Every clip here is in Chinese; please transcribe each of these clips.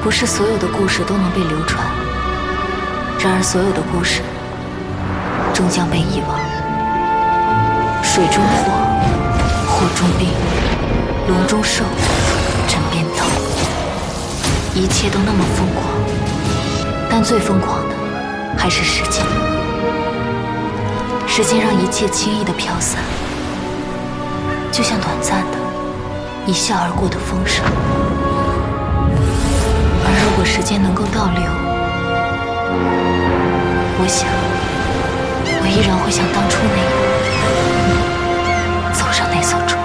不是所有的故事都能被流传，然而所有的故事终将被遗忘。水中火，火中冰，笼中兽，枕边刀，一切都那么疯狂，但最疯狂的还是时间。时间让一切轻易地飘散，就像短暂的一笑而过的风声。而如果时间能够倒流，我想我依然会像当初那样走上那艘船。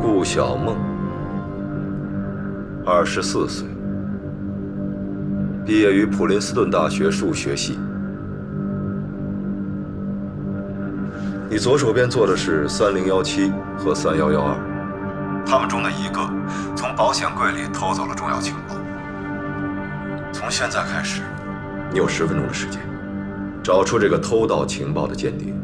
顾小梦，24岁，毕业于普林斯顿大学数学系。你左手边坐的是3017和3112，他们中的一个从保险柜里偷走了重要情报。从现在开始，你有10分钟的时间，找出这个偷盗情报的间谍。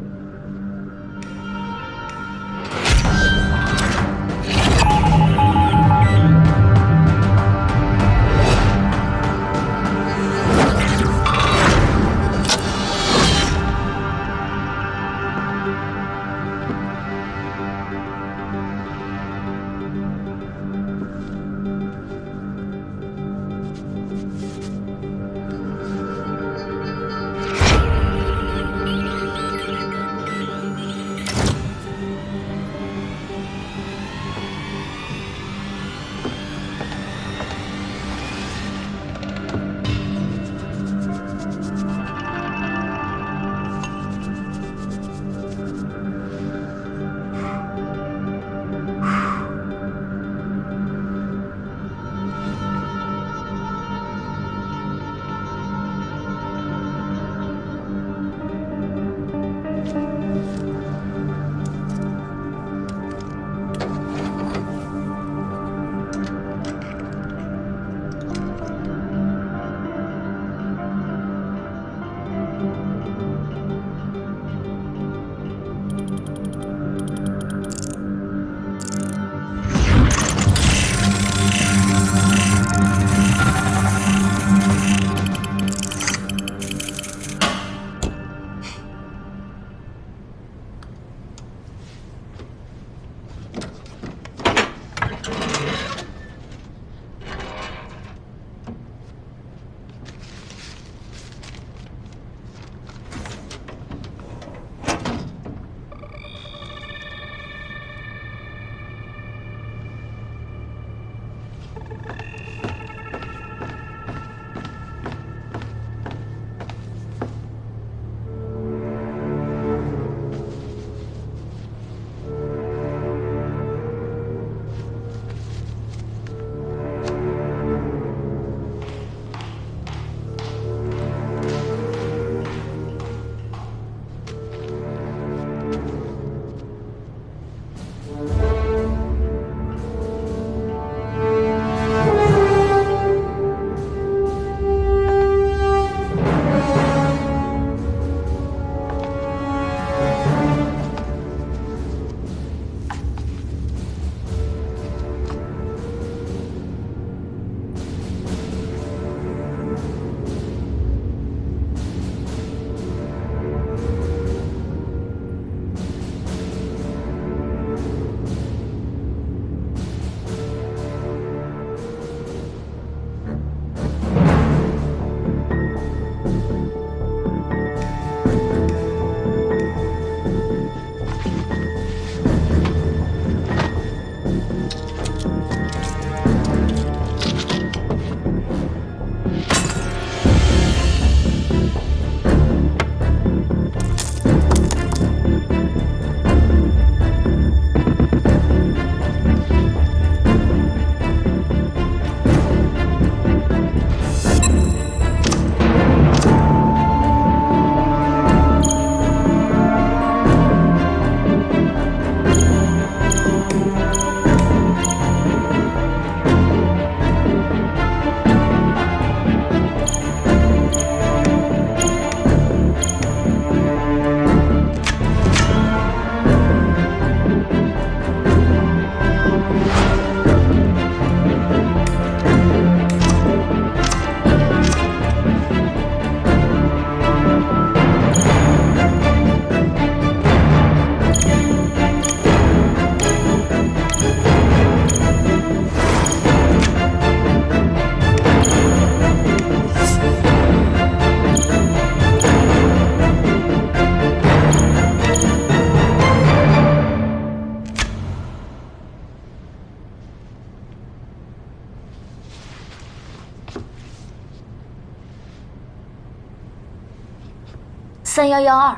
3112。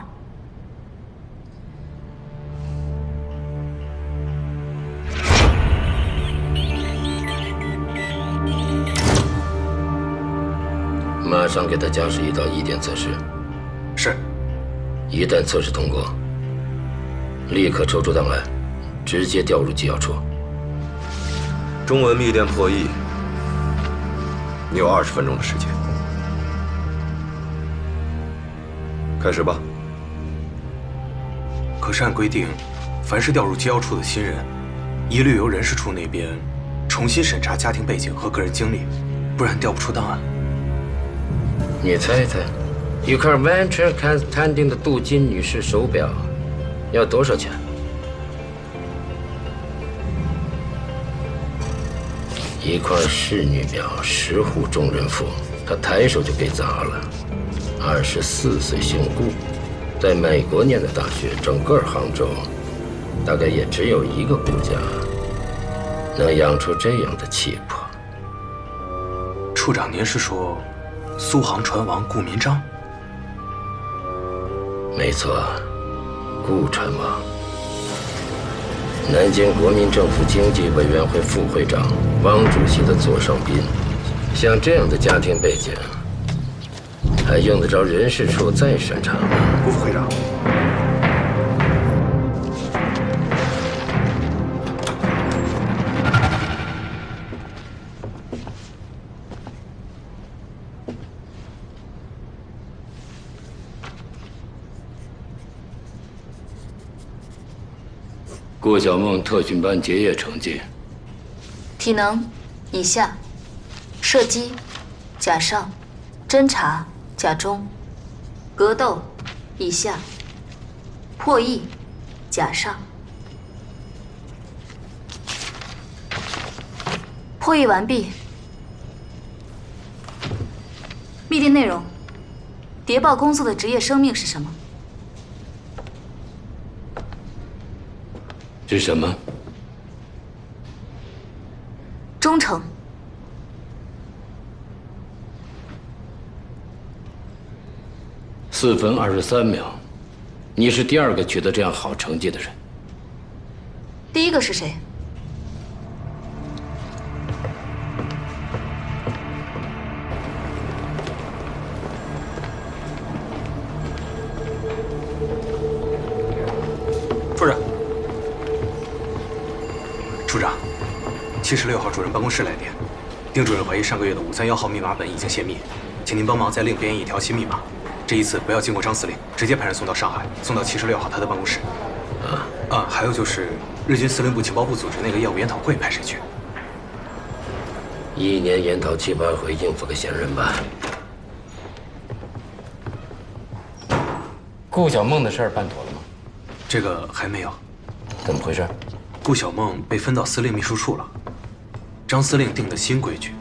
马上给他加试一道疑点测试。是。一旦测试通过，立刻抽出档案，直接调入机要处。中文密电破译，你有20分钟的时间。开始吧。可是按规定，凡是调入机要处的新人，一律由人事处那边重新审查家庭背景和个人经历，不然调不出档案。你猜猜，一块 Venture Constantin 的镀金女士手表要多少钱？一块仕女表，10户中人妇，她抬手就给砸了。24岁姓顾，在美国念的大学，整个杭州大概也只有一个顾家能养出这样的气魄。处长，您是说苏杭船王顾民章？没错，顾船王，南京国民政府经济委员会副会长，汪主席的座上宾。像这样的家庭背景，还用得着人事处再审查吗？顾副会长，顾小梦特训班结业成绩：体能以下，射击甲上，侦察甲中，格斗以下，破译甲上。破译完毕。密电内容：谍报工作的职业生命是什么？是什么？忠诚。4分23秒，你是第2个取得这样好成绩的人。第一个是谁？处长。处长，76号主任办公室来电，丁主任怀疑上个月的531号密码本已经泄密，请您帮忙再另编译一条新密码。这一次不要经过张司令，直接派人送到上海，送到76号他的办公室。还有就是日军司令部情报部组织那个业务研讨会派谁去？1年研讨7、8回，应付个闲人吧。顾小梦的事儿办妥了吗？这个还没有。怎么回事？顾小梦被分到司令秘书处了。张司令定的新规矩，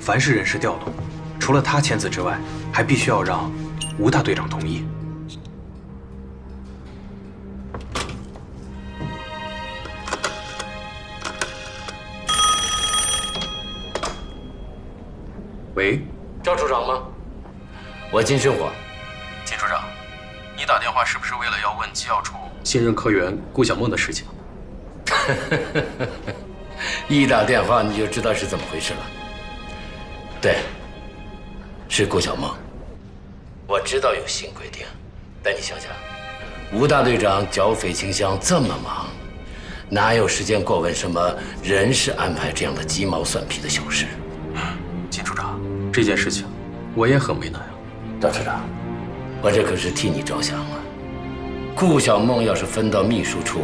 凡是人事调动，除了他签字之外，还必须要让吴大队长同意。喂，赵处长吗？我金生活。金处长，你打电话是不是为了要问机要处新任科员顾小梦的事情？一打电话你就知道是怎么回事了。对，是顾小梦。我知道有新规定，但你想想，吴大队长剿匪倾向这么忙，哪有时间过问什么人事安排这样的鸡毛蒜皮的小事？金处长，这件事情我也很为难啊。赵处长，我这可是替你着想啊。顾小梦要是分到秘书处，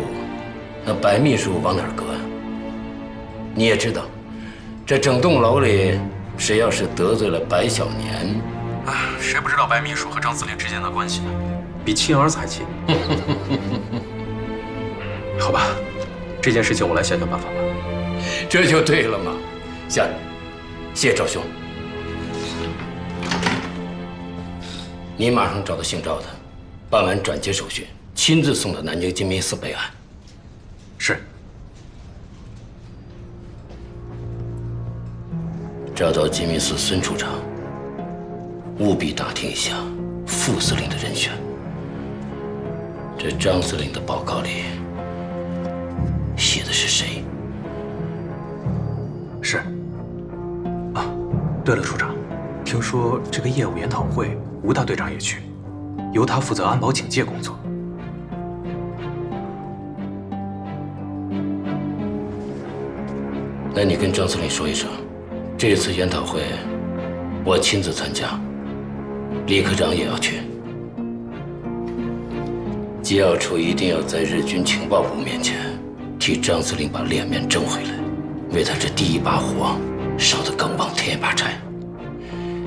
那白秘书往哪儿搁呀？你也知道，这整栋楼里，谁要是得罪了白小年，谁不知道白秘书和张司令之间的关系呢？比亲儿子还亲。好吧，这件事情我来想想办法吧。这就对了嘛。下人，谢赵兄，你马上找到姓赵的，办完转接手续，亲自送到南京金密寺备案。是。找到金密寺孙处长，务必打听一下副司令的人选。这张司令的报告里写的是谁？是。啊，对了，处长，听说这个业务研讨会，吴大队长也去，由他负责安保警戒工作。那你跟张司令说一声，这次研讨会我亲自参加，李科长也要去。机要处一定要在日军情报部面前替张司令把脸面争回来，为他这第一把火烧得更旺添一把柴。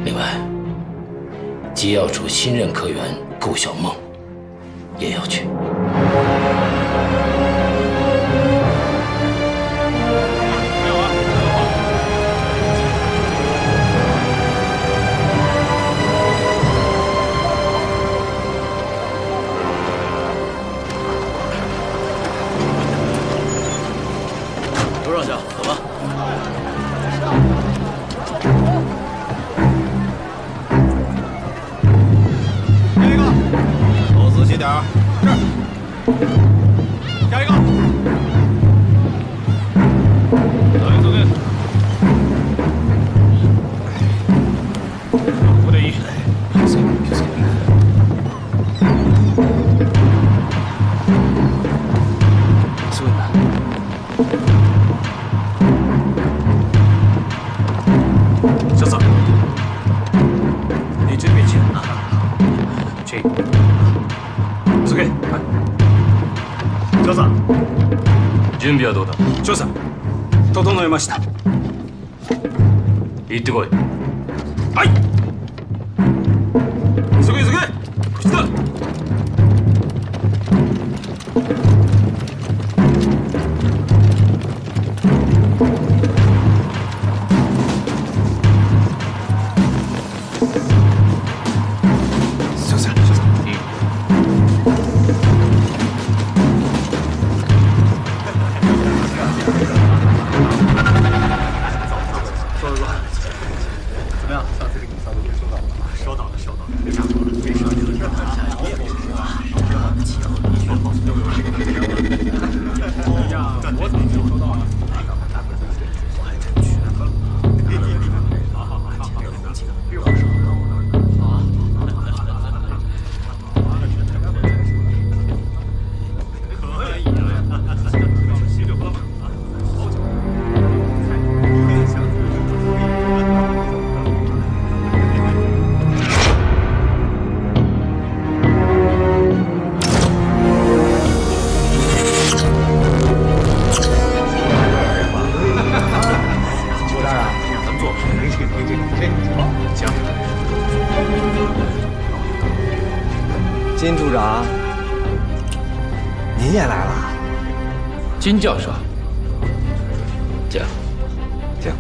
另外，机要处新任科员顾小梦也要去。刘少校，走吧。下一个，都仔细点儿。是。下一个。走进，走进。部队一。準備はどうだ？少佐、整えました。行ってこい。はい。急げ急げ。口だ。少佐、少佐。金处长，您也来了。金教授，请。请。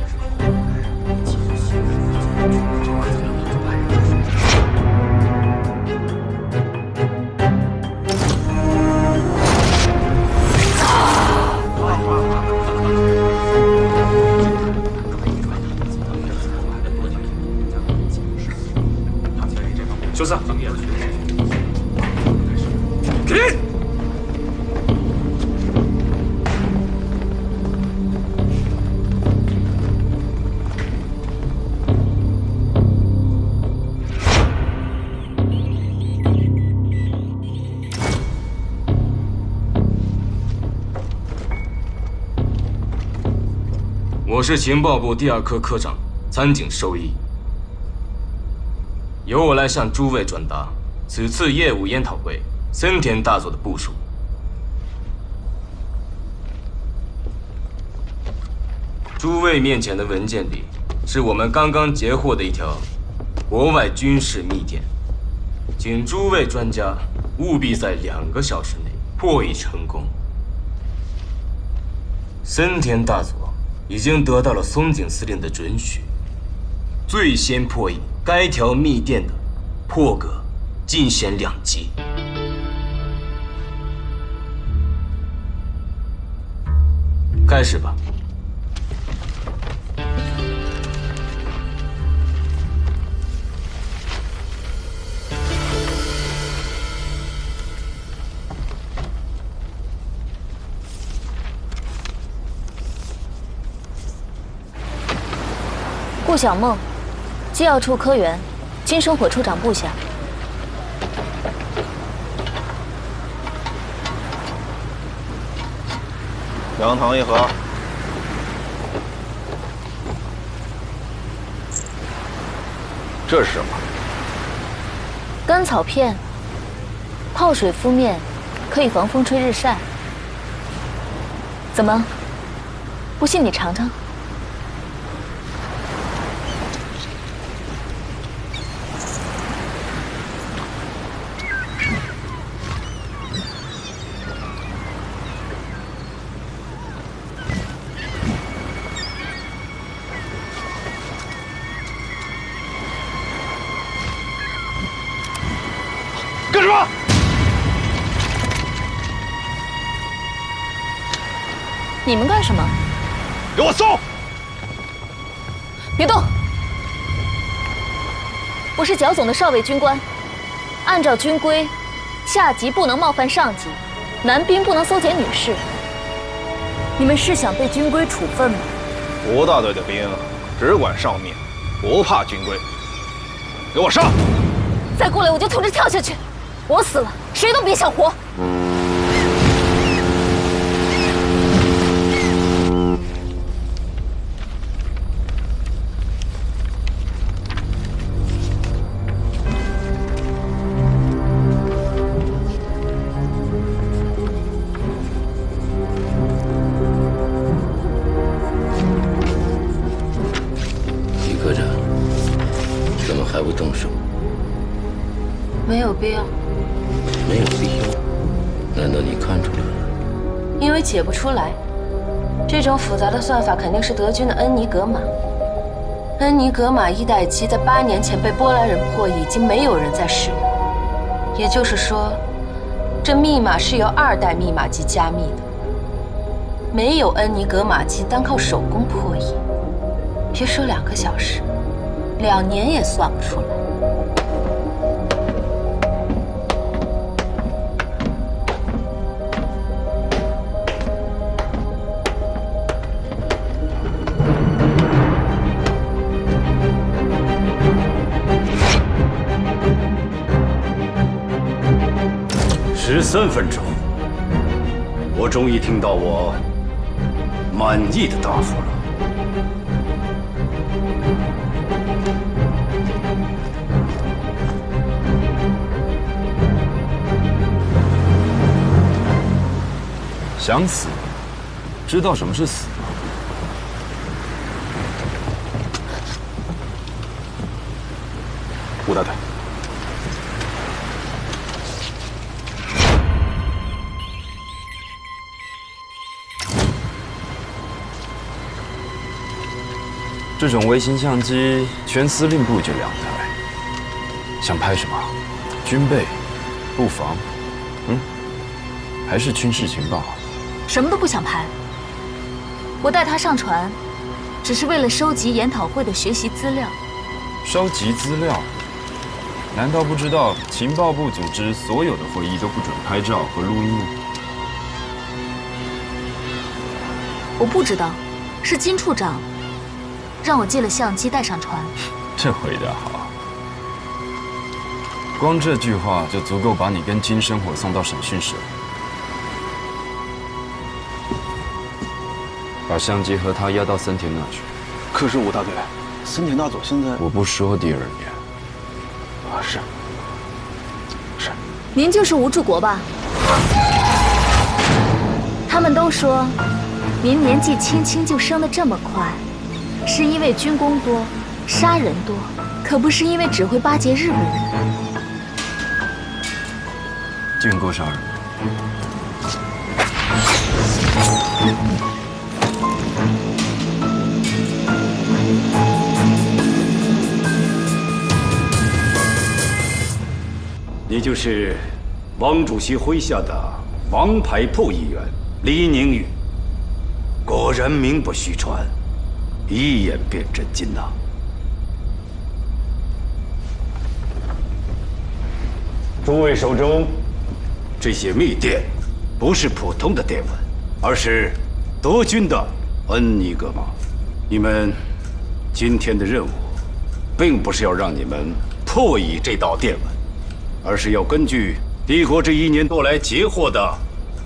少佐，起立。我是情报部第2科科长参警寿一。由我来向诸位转达此次业务研讨会森田大佐的部署。诸位面前的文件里，是我们刚刚截获的一条国外军事密电，请诸位专家务必在2个小时内破译成功。森田大佐已经得到了松井司令的准许，最先破译该条密电的破格进显2级。开始吧。顾小梦，机要处科员，金生火处长部下。2糖1盒。这是什么？甘草片，泡水敷面，可以防风吹日晒。怎么？不信你尝尝。干什么？你们干什么？给我搜！别动！我是剿总的少尉军官，按照军规，下级不能冒犯上级，男兵不能搜检女士。你们是想被军规处分吗？吴大队的兵只管上命，不怕军规。给我上！再过来我就从这跳下去。我死了，谁都别想活。李科长，怎么还不动手？没有必要。没有必要？难道你看出来了？因为解不出来。这种复杂的算法肯定是德军的恩尼格玛。恩尼格玛1代机在8年前被波兰人破译，已经没有人在使用。也就是说，这密码是由2代密码机加密的。没有恩尼格玛机，单靠手工破译，别说2个小时，2年也算不出来。13分钟，我终于听到我满意的答复了。想死，知道什么是死吗？吴大队。这种微型相机，全司令部就2台。想拍什么？军备、布防，还是军事情报？什么都不想拍。我带他上船，只是为了收集研讨会的学习资料。收集资料？难道不知道情报部组织所有的会议都不准拍照和录音吗？我不知道，是金处长让我借了相机带上船。这回答好，光这句话就足够把你跟金生火送到审讯室了。把相机和他押到森田那去。可是吴大队，森田大佐现在……我不说第2年。啊，是。您就是吴柱国吧？他们都说，您年纪轻轻就升得这么快。是因为军功多，杀人多，可不是因为只会巴结日本人。见过杀人吗？你就是王主席麾下的王牌铺议员李宁宇，果然名不虚传。一眼辨真金呐！诸位手中这些密电，不是普通的电文，而是德军的恩尼格玛。你们今天的任务，并不是要让你们破译这道电文，而是要根据帝国这1年多来截获的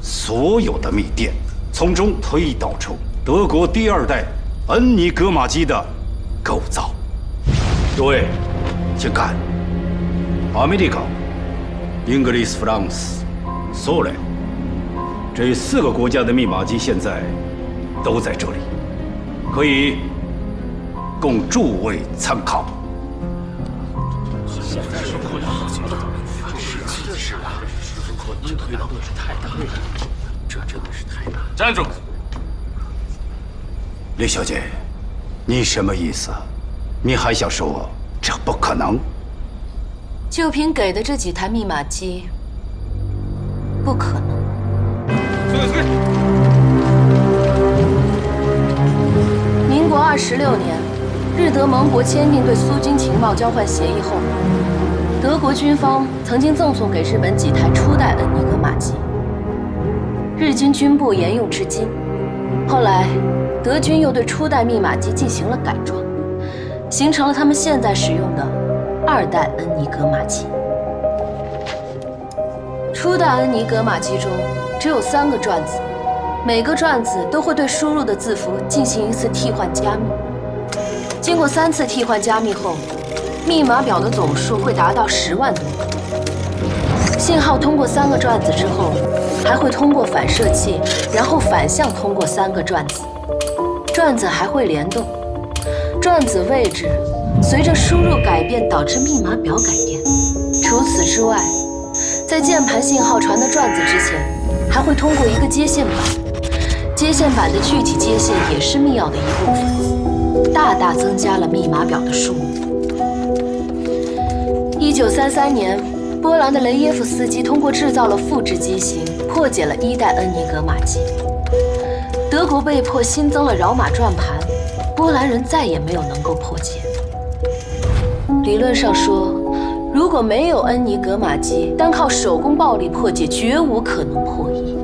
所有的密电，从中推导出德国第2代恩尼格玛机的构造。各位，请看，America、English、France、苏联这4个国家的密码机现在都在这里，可以供诸位参考。站住！李小姐，你什么意思？你还想说这不可能？就凭给的这几台密码机，不可能。民国26年，日德盟国签订对苏军情报交换协议后，德国军方曾经赠送给日本几台初代恩尼格玛机，日军军部沿用至今。后来，德军又对初代密码机进行了改装，形成了他们现在使用的2代恩尼格玛机。初代恩尼格玛机中只有3个转子，每个转子都会对输入的字符进行一次替换加密。经过3次替换加密后，密码表的总数会达到10万多个。信号通过3个转子之后，还会通过反射器，然后反向通过3个转子。转子还会联动，转子位置随着输入改变导致密码表改变。除此之外，在键盘信号传到转子之前，还会通过一个接线板，接线板的具体接线也是密钥的一部分，大大增加了密码表的数目。1933年，波兰的雷耶夫斯基通过制造了复制机型，破解了1代恩尼格玛机。德国被迫新增了扰码转盘，波兰人再也没有能够破解。理论上说，如果没有恩尼格玛机，单靠手工暴力破解绝无可能破译。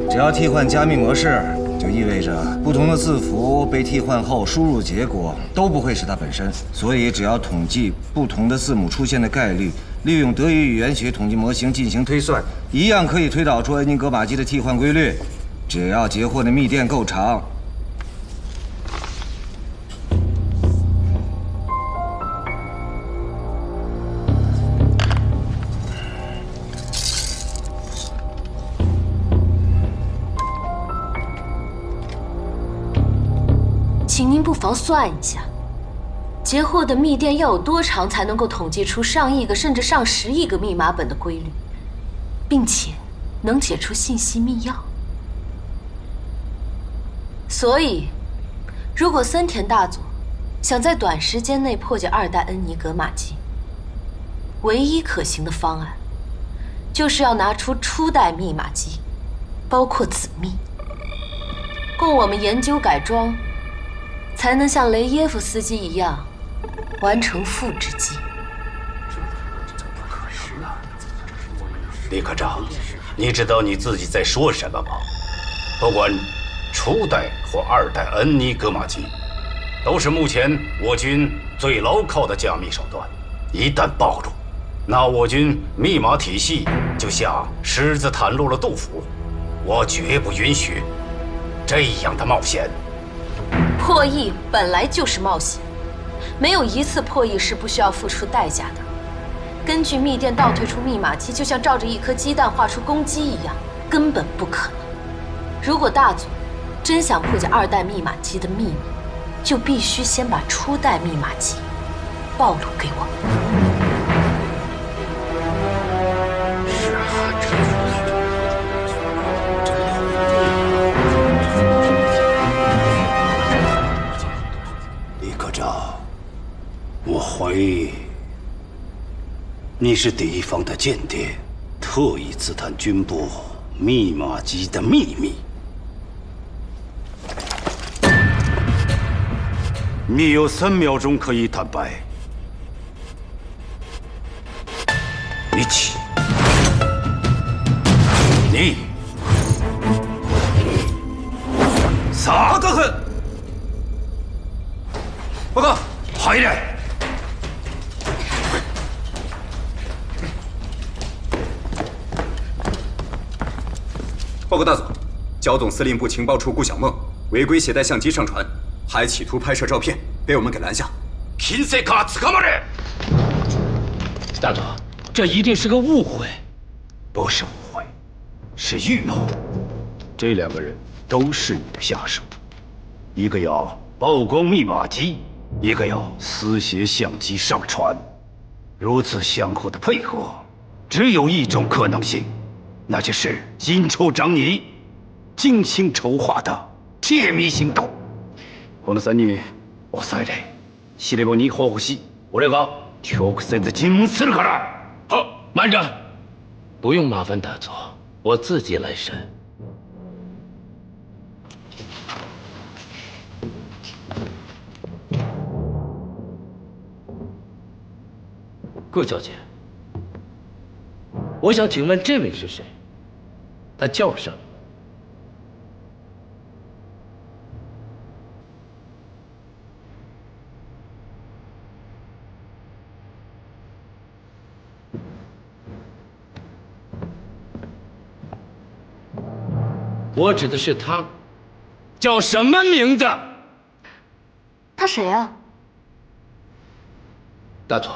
只要替换加密模式，就意味着不同的字符被替换后输入结果都不会是它本身。所以只要统计不同的字母出现的概率，利用德语语言学统计模型进行推算，一样可以推导出恩尼格玛机的替换规律。只要截获的密电够长，请您不妨算一下，截获的密电要有多长才能够统计出上亿个甚至上10亿个密码本的规律，并且能解出信息密钥。所以，如果森田大佐想在短时间内破解2代恩尼格玛机，唯一可行的方案就是要拿出初代密码机，包括子密，供我们研究改装，才能像雷耶夫斯基一样完成复制机。李科长，你知道你自己在说什么吗？不管初代或2代恩尼格玛机，都是目前我军最牢靠的加密手段。一旦暴露，那我军密码体系就像狮子袒露了肚腹。我绝不允许这样的冒险。破译本来就是冒险，没有一次破译是不需要付出代价的。根据密电倒退出密码机，就像照着一颗鸡蛋画出公鸡一样，根本不可能。如果大佐真想破解2代密码机的秘密，就必须先把初代密码机暴露给我。李科长，我怀疑你是敌方的间谍，特意刺探军部密码机的秘密。你有3秒钟可以坦白。你起，你撒。报告！报告大佐，剿总司令部情报处顾小梦违规携带相机上船，还企图拍摄照片，被我们给拦下。大佐，这一定是个误会。不是误会，是预谋。这2个人都是你的下属，一个要曝光密码机，一个要私携相机上船。如此相互的配合，只有一种可能性，那就是金处长你精心筹划的窃密行动。この3人抑えれ。司令部に報告し、俺が直接尋問するから。好，慢着，不用麻烦大佐，我自己来审。顾小姐，我想请问这位是谁？他叫什么？我指的是他，叫什么名字？他谁啊？大佐，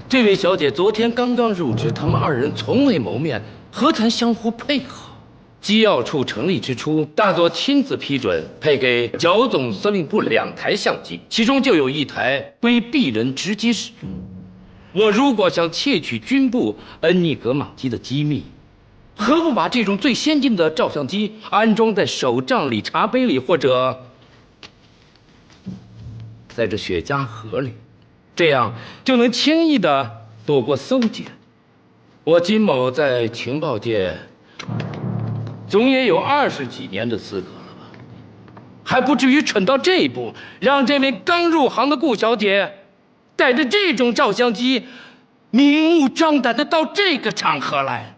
这位小姐昨天刚刚入职，他们2人从未谋面，何谈相互配合？机要处成立之初，大佐亲自批准配给剿总司令部2台相机，其中就有1台归鄙人直接使用。我如果想窃取军部恩尼格玛机的机密，何不把这种最先进的照相机安装在手杖里、茶杯里，或者在这雪茄盒里，这样就能轻易地躲过搜检。我金某在情报界总也有20几年的资格了吧，还不至于蠢到这一步，让这位刚入行的顾小姐带着这种照相机，明目张胆地到这个场合来。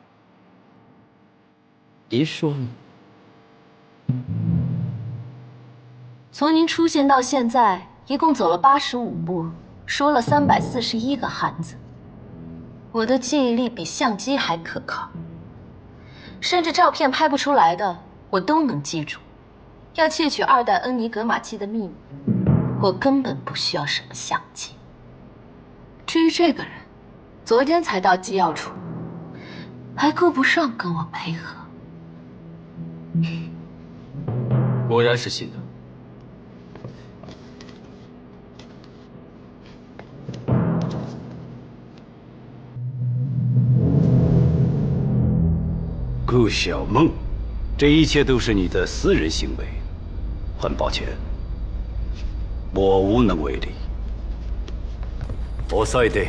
别说了。从您出现到现在，一共走了85步，说了341个汉字。我的记忆力比相机还可靠，甚至照片拍不出来的，我都能记住。要窃取2代恩尼格玛机的秘密，我根本不需要什么相机。至于这个人，昨天才到机要处，还够不上跟我配合。果然是新的。顾小梦，这一切都是你的私人行为，很抱歉，我无能为力。抑えて、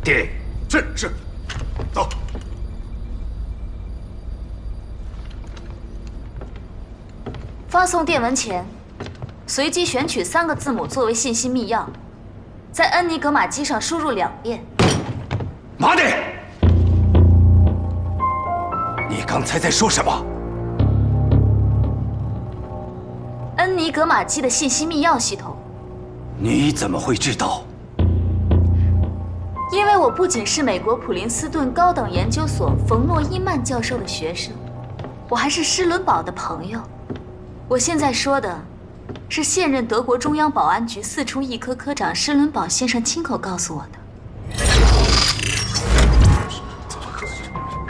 点。是，走。发送电文前，随机选取3个字母作为信息密钥，在恩尼格玛机上输入2遍。妈的！你刚才在说什么？恩尼格玛机的信息密钥系统。你怎么会知道？因为我不仅是美国普林斯顿高等研究所冯诺依曼教授的学生，我还是施伦堡的朋友。我现在说的，是现任德国中央保安局4处一科科长施伦堡先生亲口告诉我的。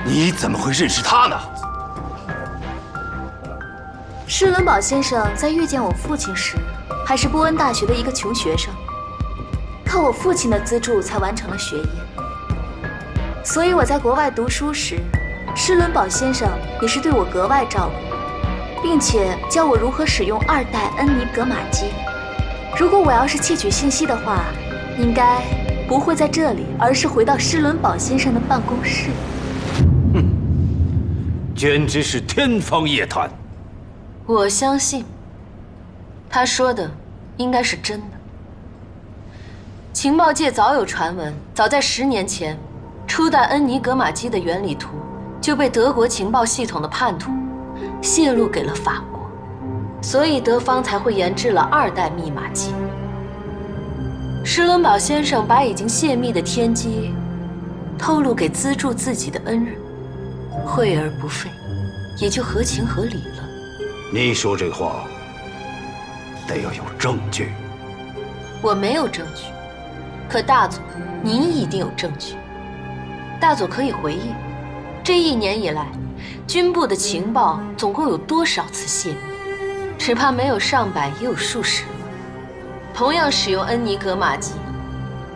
你怎么会认识他呢？施伦堡先生在遇见我父亲时，还是波恩大学的一个穷学生，靠我父亲的资助才完成了学业。所以我在国外读书时，施伦堡先生也是对我格外照顾，并且教我如何使用2代恩尼格玛机。如果我要是窃取信息的话，应该不会在这里，而是回到施伦堡先生的办公室。简直是天方夜谭。我相信，他说的应该是真的。情报界早有传闻，早在10年前，初代恩尼格玛机的原理图就被德国情报系统的叛徒泄露给了法国，所以德方才会研制了2代密码机。施伦堡先生把已经泄密的天机透露给资助自己的恩人，惠而不费。也就合情合理了。你说这话得要有证据。我没有证据，可大佐，您一定有证据。大佐可以回忆，这1年以来，军部的情报总共有多少次泄密？只怕没有上百，也有数十。同样使用恩尼格玛机，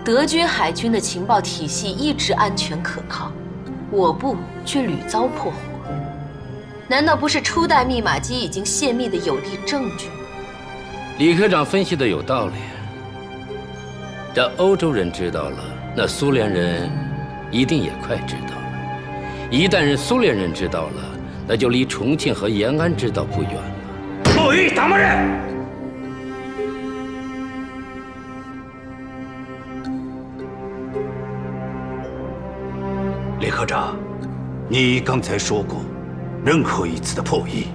德军海军的情报体系一直安全可靠，我部却屡遭破获。难道不是初代密码机已经泄密的有力证据？李科长分析的有道理。这欧洲人知道了，那苏联人一定也快知道了。一旦苏联人知道了，那就离重庆和延安知道不远了。不许打骂人！李科长，你刚才说过，任何一次的破译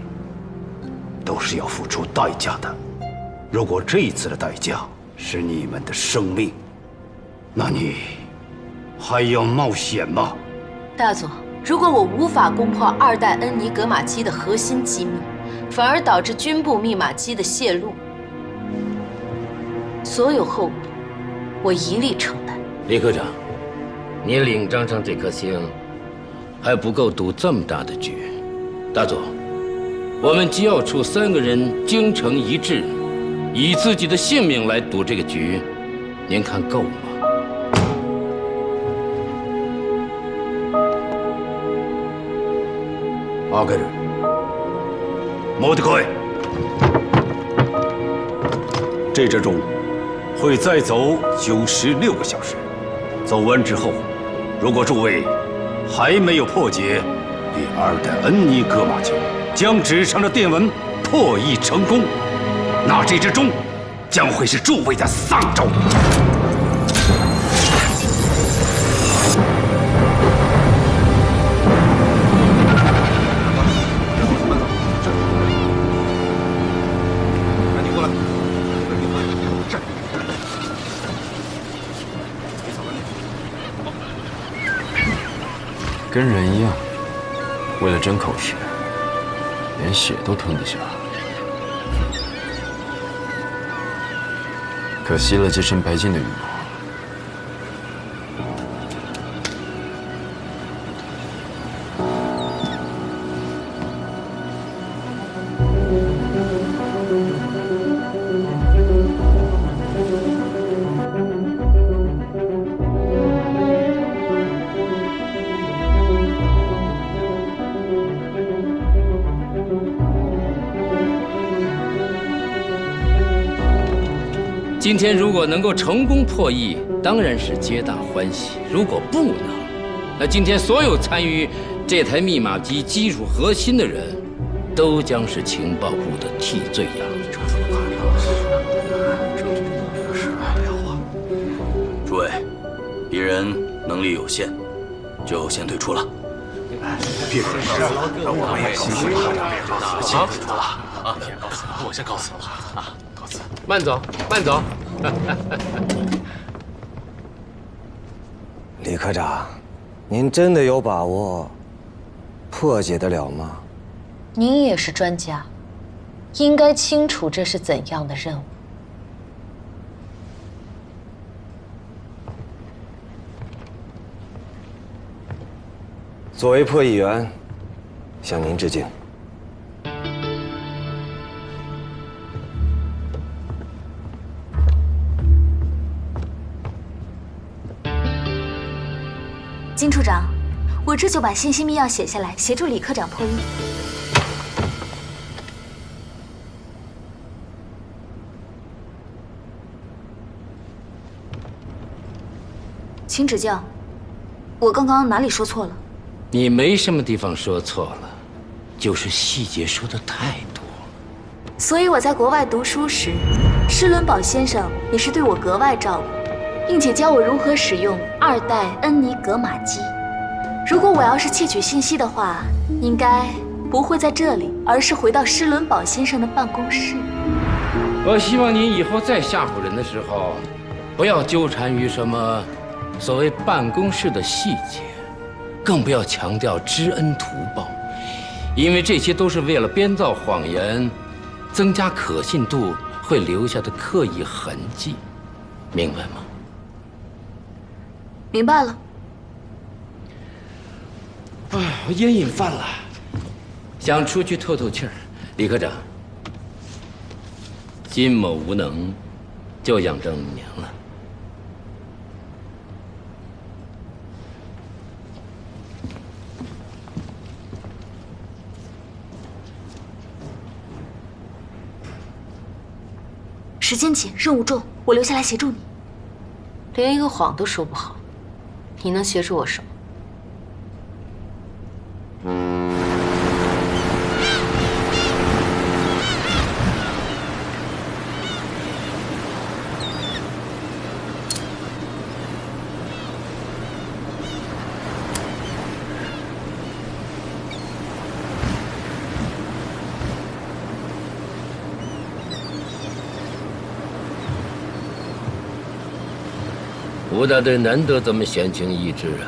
都是要付出代价的。如果这一次的代价是你们的生命，那你还要冒险吗？大佐，如果我无法攻破2代恩尼格玛机的核心机密，反而导致军部密码机的泄露，所有后果我一力承担。李科长，你领章上这颗星还不够赌这么大的局。大佐，我们机要处3个人精诚一致，以自己的性命来赌这个局，您看够吗？阿格尔，莫德奎，这阵中会再走96个小时。走完之后，如果诸位还没有破解第2代恩尼格玛机，将纸上的电文破译成功，那这之中将会是诸位的丧钟。跟人一样，为了争口实，连血都吞得下。可惜了这身白金的羽毛。今天如果能够成功破译，当然是皆大欢喜；如果不能，那今天所有参与这台密码机基础核心的人，都将是情报部的替罪羊。诸位，敌人能力有限，就先退出了。别说了，我们也先退出了啊！我先告辞了啊！告辞。慢走，慢走。李科长，您真的有把握破解得了吗？您也是专家，应该清楚这是怎样的任务。作为破译员，向您致敬。金处长，我这就把信息密钥写下来，协助李科长破译。请指教，我刚刚哪里说错了？你没什么地方说错了，就是细节说的太多。所以我在国外读书时，施伦堡先生也是对我格外照顾，并且教我如何使用2代恩尼格玛机。如果我要是窃取信息的话，应该不会在这里，而是回到施伦堡先生的办公室。我希望您以后再吓唬人的时候，不要纠缠于什么所谓办公室的细节，更不要强调知恩图报，因为这些都是为了编造谎言，增加可信度会留下的刻意痕迹，明白吗？明白了。哎，我烟瘾犯了，想出去透透气儿。李科长，金某无能，就仰仗您了。时间紧，任务重，我留下来协助你。连一个谎都说不好，你能协助我什么？吴大队难得这么闲情逸致啊！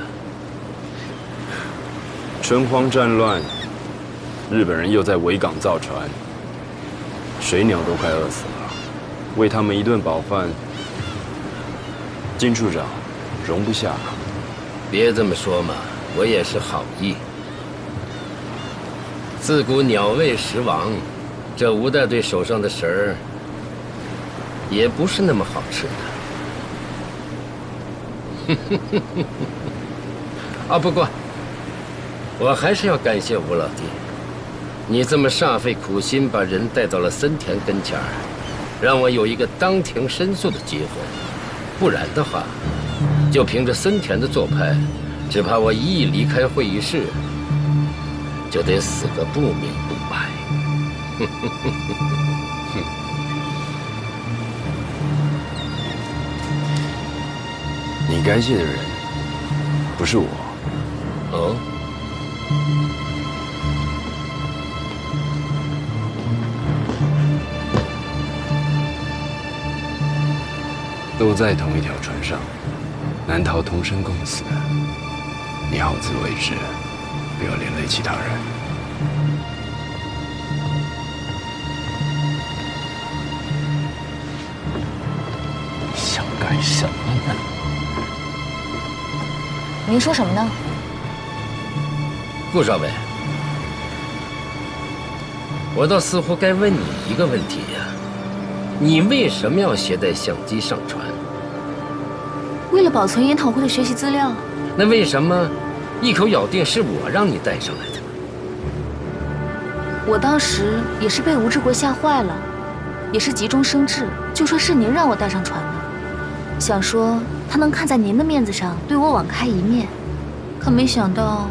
春荒战乱，日本人又在维港造船，水鸟都快饿死了，喂他们一顿饱饭，金处长容不下。别这么说嘛，我也是好意。自古鸟为食亡，这吴大队手上的食儿也不是那么好吃的。啊，不过我还是要感谢吴老弟，你这么煞费苦心把人带到了森田跟前儿，让我有一个当庭申诉的机会。不然的话，就凭着森田的做派，只怕我一离开会议室，就得死个不明不白。你该谢的人不是我。哦。都在同一条船上，难逃同生共死。你好自为之，不要连累其他人。想干什么呢？您说什么呢？顾少尉，我倒似乎该问你一个问题呀：你为什么要携带相机上船？为了保存研讨会的学习资料。那为什么一口咬定是我让你带上来的？我当时也是被吴志国吓坏了，也是急中生智，就说是您让我带上船的，想说他能看在您的面子上对我网开一面，可没想到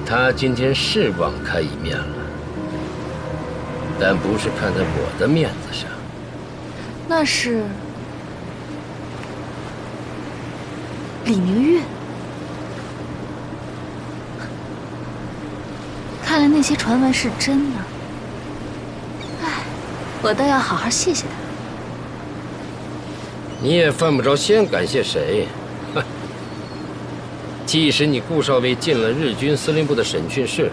他今天是网开一面了，但不是看在我的面子上。那是李明玉。看来那些传闻是真的，唉，我倒要好好谢谢他。你也犯不着先感谢谁。即使你顾少尉进了日军司令部的审讯室，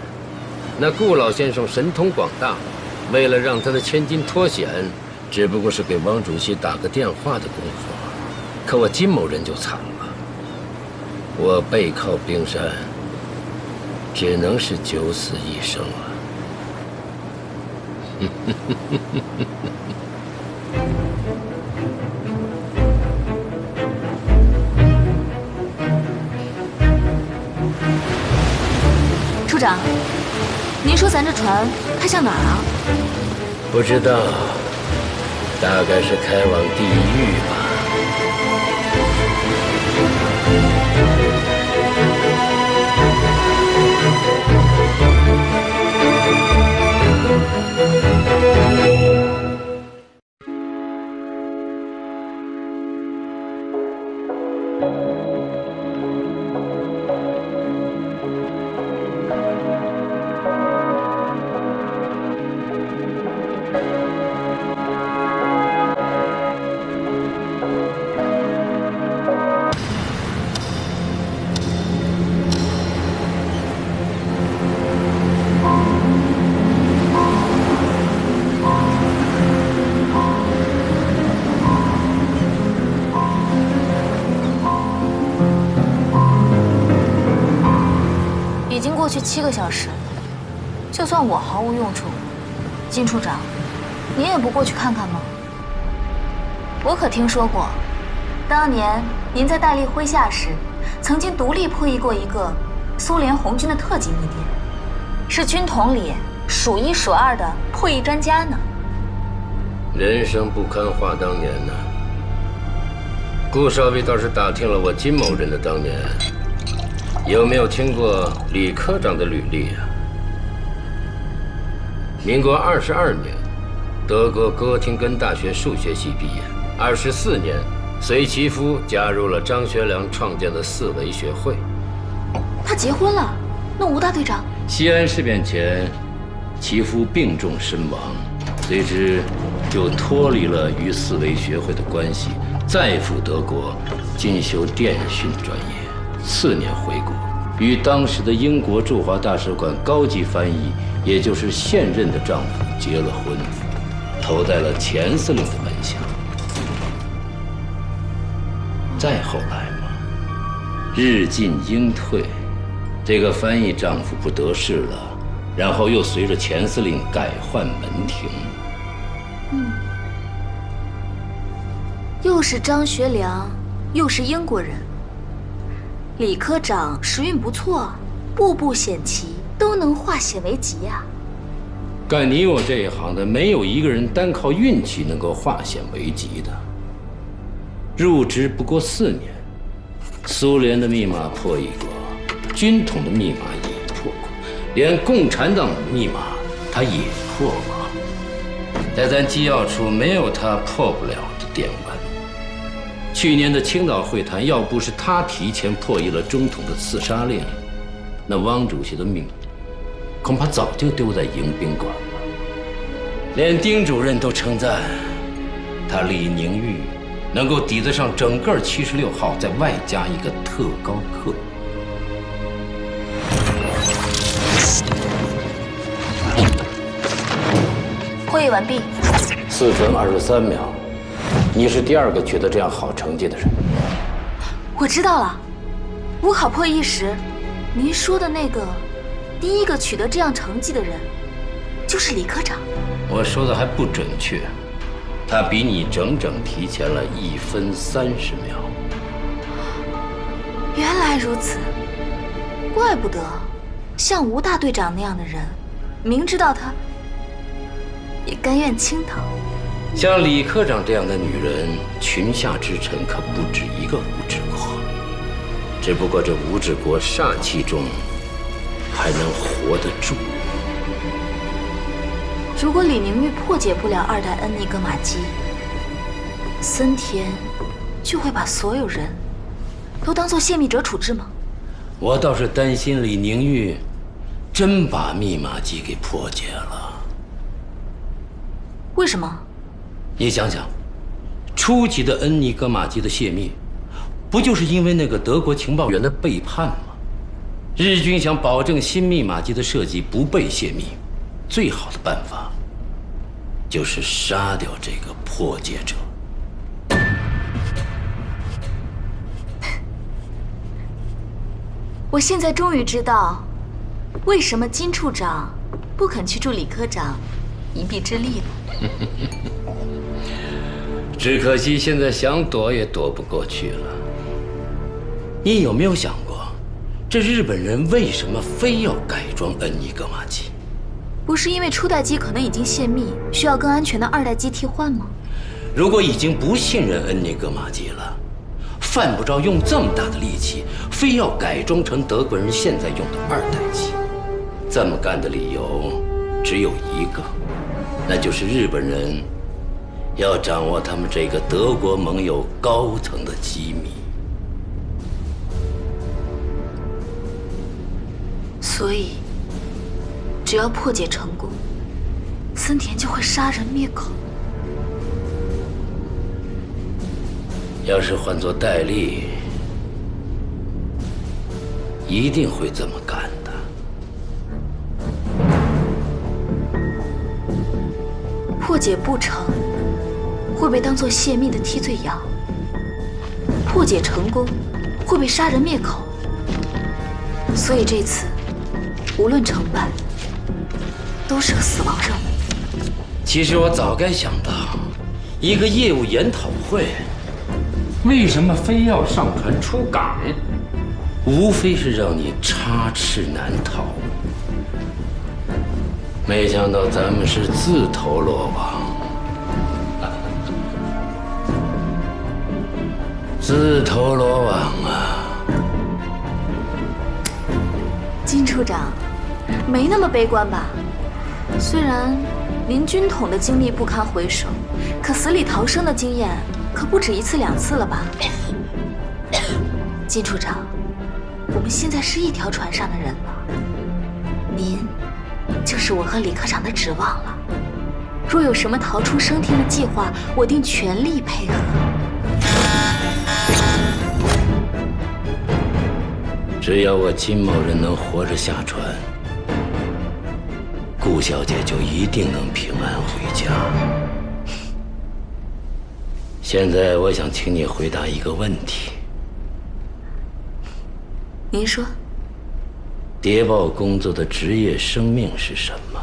那顾老先生神通广大，为了让他的千金脱险，只不过是给汪主席打个电话的功夫。可我金某人就惨了，我背靠冰山，只能是九死一生了。处长，您说咱这船开向哪儿啊？不知道，大概是开往地狱吧。经过去7个小时了，就算我毫无用处，金处长，您也不过去看看吗？我可听说过，当年您在戴笠麾下时，曾经独立破译过一个苏联红军的特级密电，是军统里数1数2的破译专家呢。人生不堪话当年呢。顾少尉倒是打听了我金某人的当年，有没有听过李科长的履历啊？民国22年，德国哥廷根大学数学系毕业，24年随其夫加入了张学良创建的四维学会。他结婚了？那吴大队长？西安事变前，其夫病重身亡，随之就脱离了与四维学会的关系，再赴德国进修电讯专业。次年回国，与当时的英国驻华大使馆高级翻译，也就是现任的丈夫结了婚，投在了钱司令的门下。再后来嘛，日进英退，这个翻译丈夫不得势了，然后又随着钱司令改换门庭。又是张学良，又是英国人。李科长时运不错，步步险棋都能化险为吉呀。干你我这一行的，没有一个人单靠运气能够化险为吉的。入职不过4年，苏联的密码破译过，军统的密码也破过，连共产党的密码他也破过。在咱机要处没有他破不了的电文。去年的青岛会谈，要不是他提前破译了中统的刺杀令，那汪主席的命恐怕早就丢在迎宾馆了。连丁主任都称赞他李宁玉能够抵得上整个76号，再外加一个特高课。会议完毕。4分23秒，你是第2个取得这样好成绩的人。我知道了，五考破译时，您说的那个第1个取得这样成绩的人，就是李科长。我说的还不准确，他比你整整提前了1分30秒。原来如此，怪不得像吴大队长那样的人，明知道他也甘愿倾倒。像李科长这样的女人，群下之臣可不止一个吴志国，只不过这吴志国煞气中还能活得住。如果李宁玉破解不了2代恩尼格玛机，森田就会把所有人都当作泄密者处置吗？我倒是担心李宁玉真把密码机给破解了。为什么？你想想，初级的恩尼格玛机的泄密，不就是因为那个德国情报员的背叛吗？日军想保证新密码机的设计不被泄密，最好的办法就是杀掉这个破解者。我现在终于知道，为什么金处长不肯去助李科长一臂之力了。只可惜现在想躲也躲不过去了。你有没有想过，这日本人为什么非要改装恩尼格玛机？不是因为初代机可能已经泄密，需要更安全的2代机替换吗？如果已经不信任恩尼格玛机了，犯不着用这么大的力气，非要改装成德国人现在用的2代机。这么干的理由只有一个，那就是日本人要掌握他们这个德国盟友高层的机密。所以，只要破解成功，森田就会杀人灭口。要是换作戴笠，一定会这么干的。破解不成，会被当作泄密的替罪羊；破解成功，会被杀人灭口。所以这次，无论成败，都是个死亡任务。其实我早该想到，一个业务研讨会，为什么非要上船出港？无非是让你插翅难逃。没想到咱们是自投罗网，自投罗网啊！金处长，没那么悲观吧？虽然您军统的经历不堪回首，可死里逃生的经验可不止1次2次了吧？金处长，我们现在是一条船上的人了，您就是我和李科长的指望了。若有什么逃出升天的计划，我定全力配合。只要我金某人能活着下船，顾小姐就一定能平安回家。现在我想请你回答一个问题。您说，谍报工作的职业生命是什么？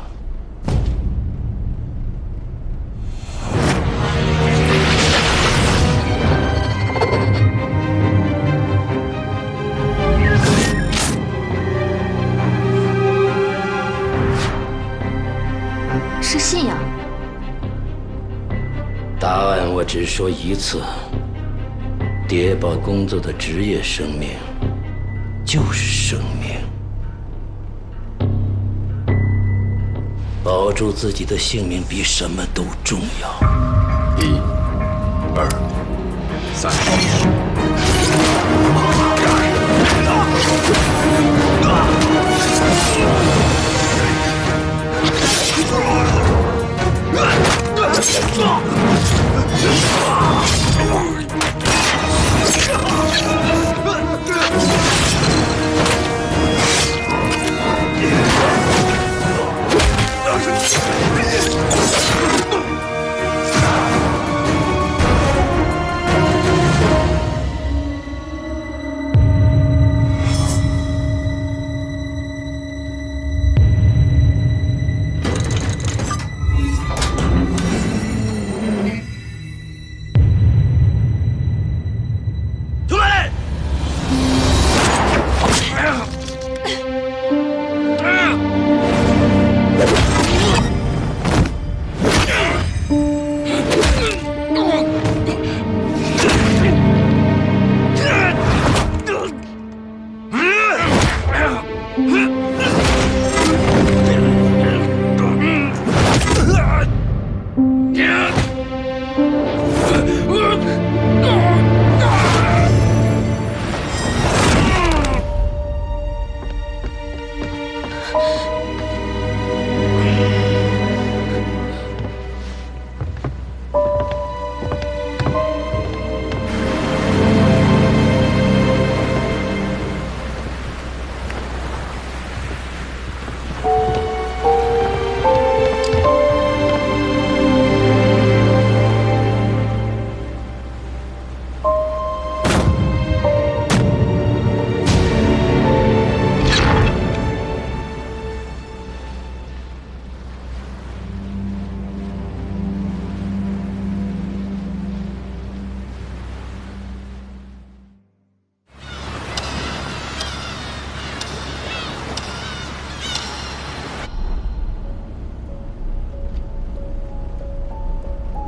是信仰。答案我只说一次：谍报工作的职业生命就是生命。保住自己的性命比什么都重要。1、2、3。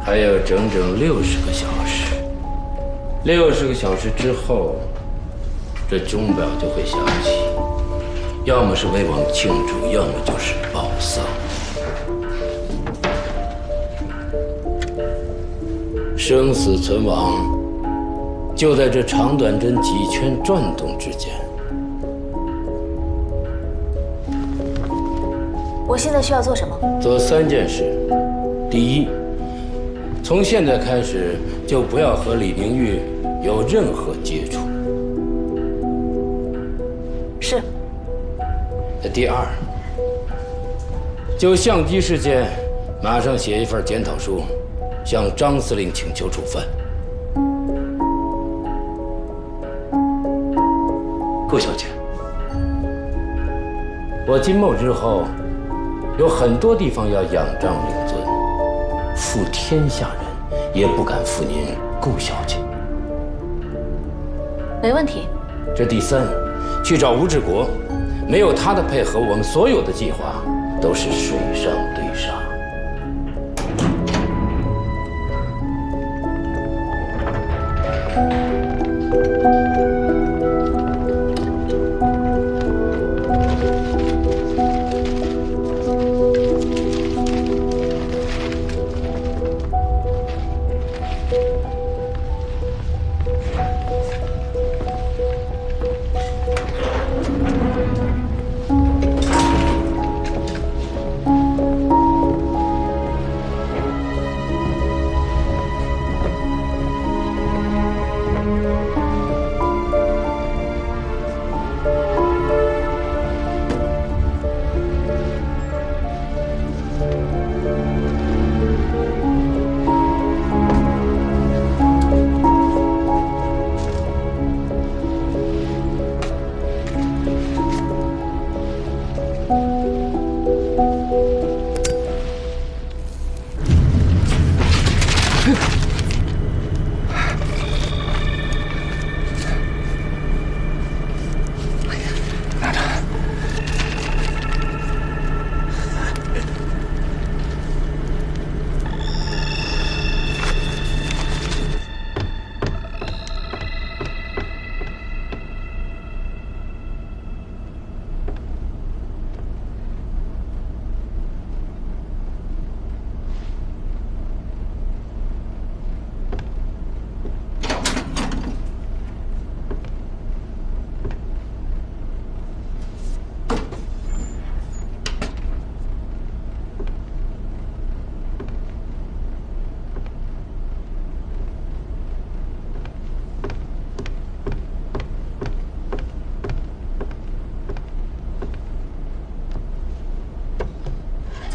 还有整整60个小时，60个小时之后，这钟表就会响起，要么是为我们庆祝，要么就是报丧。生死存亡，就在这长短针几圈转动之间。我现在需要做什么？做3件事。第一，从现在开始就不要和李宁玉有任何接触。是。第二，就相机事件，马上写一份检讨书，向张司令请求处分。顾小姐，我金某之后，有很多地方要仰仗领尊，负天下人也不敢负您顾小姐。没问题。这第三，去找吴志国，没有他的配合，我们所有的计划都是水上对沙。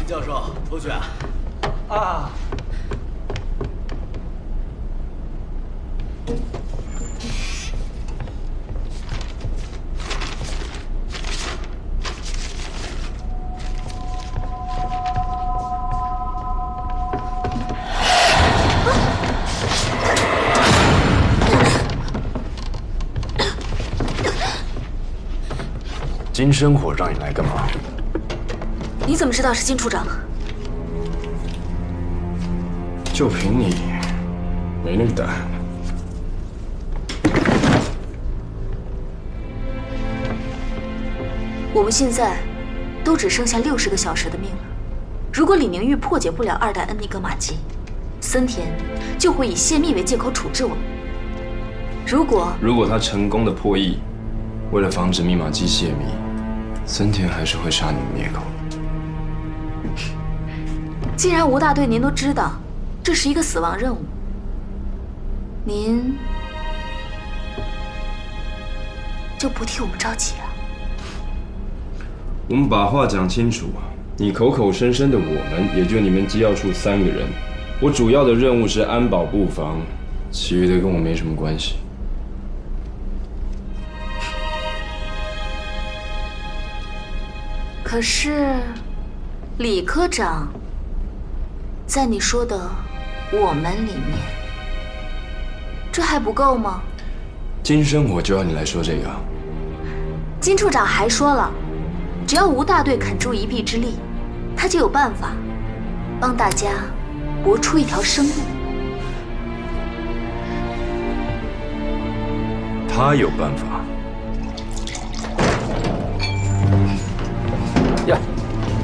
教授，出去啊！啊！金生火让你来干嘛？你怎么知道是金处长？就凭你，没那个胆。我们现在都只剩下60个小时的命了。如果李宁玉破解不了2代恩尼格玛机，森田就会以泄密为借口处置我们。如果他成功的破译，为了防止密码机泄密，森田还是会杀你们灭口。既然吴大队您都知道这是一个死亡任务，您就不替我们着急啊？我们把话讲清楚啊！你口口声声的我们，也就你们机要处3个人。我主要的任务是安保布防，其余的跟我没什么关系。可是，李科长，在你说的“我们”里面，这还不够吗？金生火就要你来说这个。金处长还说了，只要吴大队肯助一臂之力，他就有办法帮大家搏出一条生路。他有办法。呀，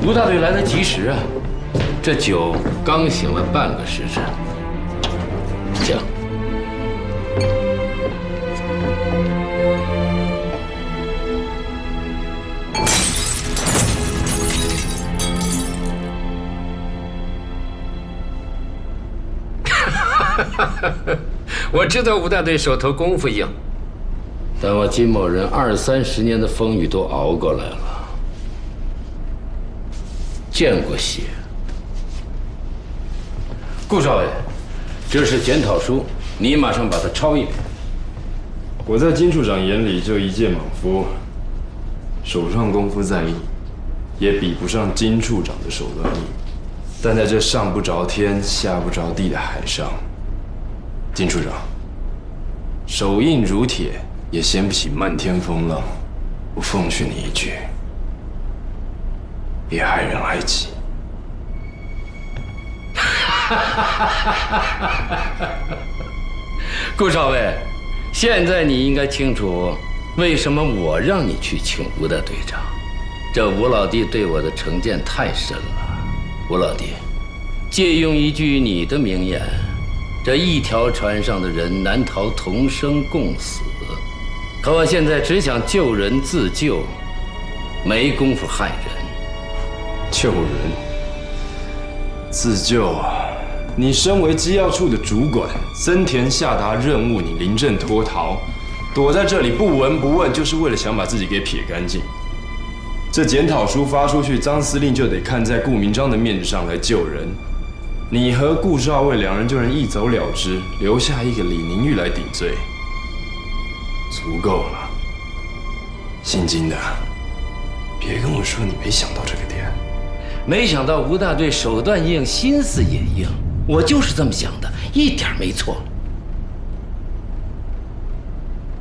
吴大队来得及时啊！这酒刚醒了半个时辰。请。我知道吴大队手头功夫硬，但我金某人20、30年的风雨都熬过来了，见过血。顾少爷，这是检讨书，你马上把它抄一遍。我在金处长眼里就一介莽夫，手上功夫在意，也比不上金处长的手段力。但在这上不着天、下不着地的海上，金处长手硬如铁，也掀不起漫天风浪。我奉劝你一句：别害人害己。顾少尉，现在你应该清楚，为什么我让你去请吴大队长。这吴老弟对我的成见太深了。吴老弟，借用一句你的名言，这一条船上的人难逃同生共死。可我现在只想救人自救，没工夫害人。救人自救，你身为机要处的主管，森田下达任务，你临阵脱逃，躲在这里不闻不问，就是为了想把自己给撇干净。这检讨书发出去，张司令就得看在顾明章的面子上来救人。你和顾少尉两人就能一走了之，留下一个李宁玉来顶罪，足够了。姓金的，别跟我说你没想到这个点。没想到吴大队手段硬，心思也硬，我就是这么想的，一点没错。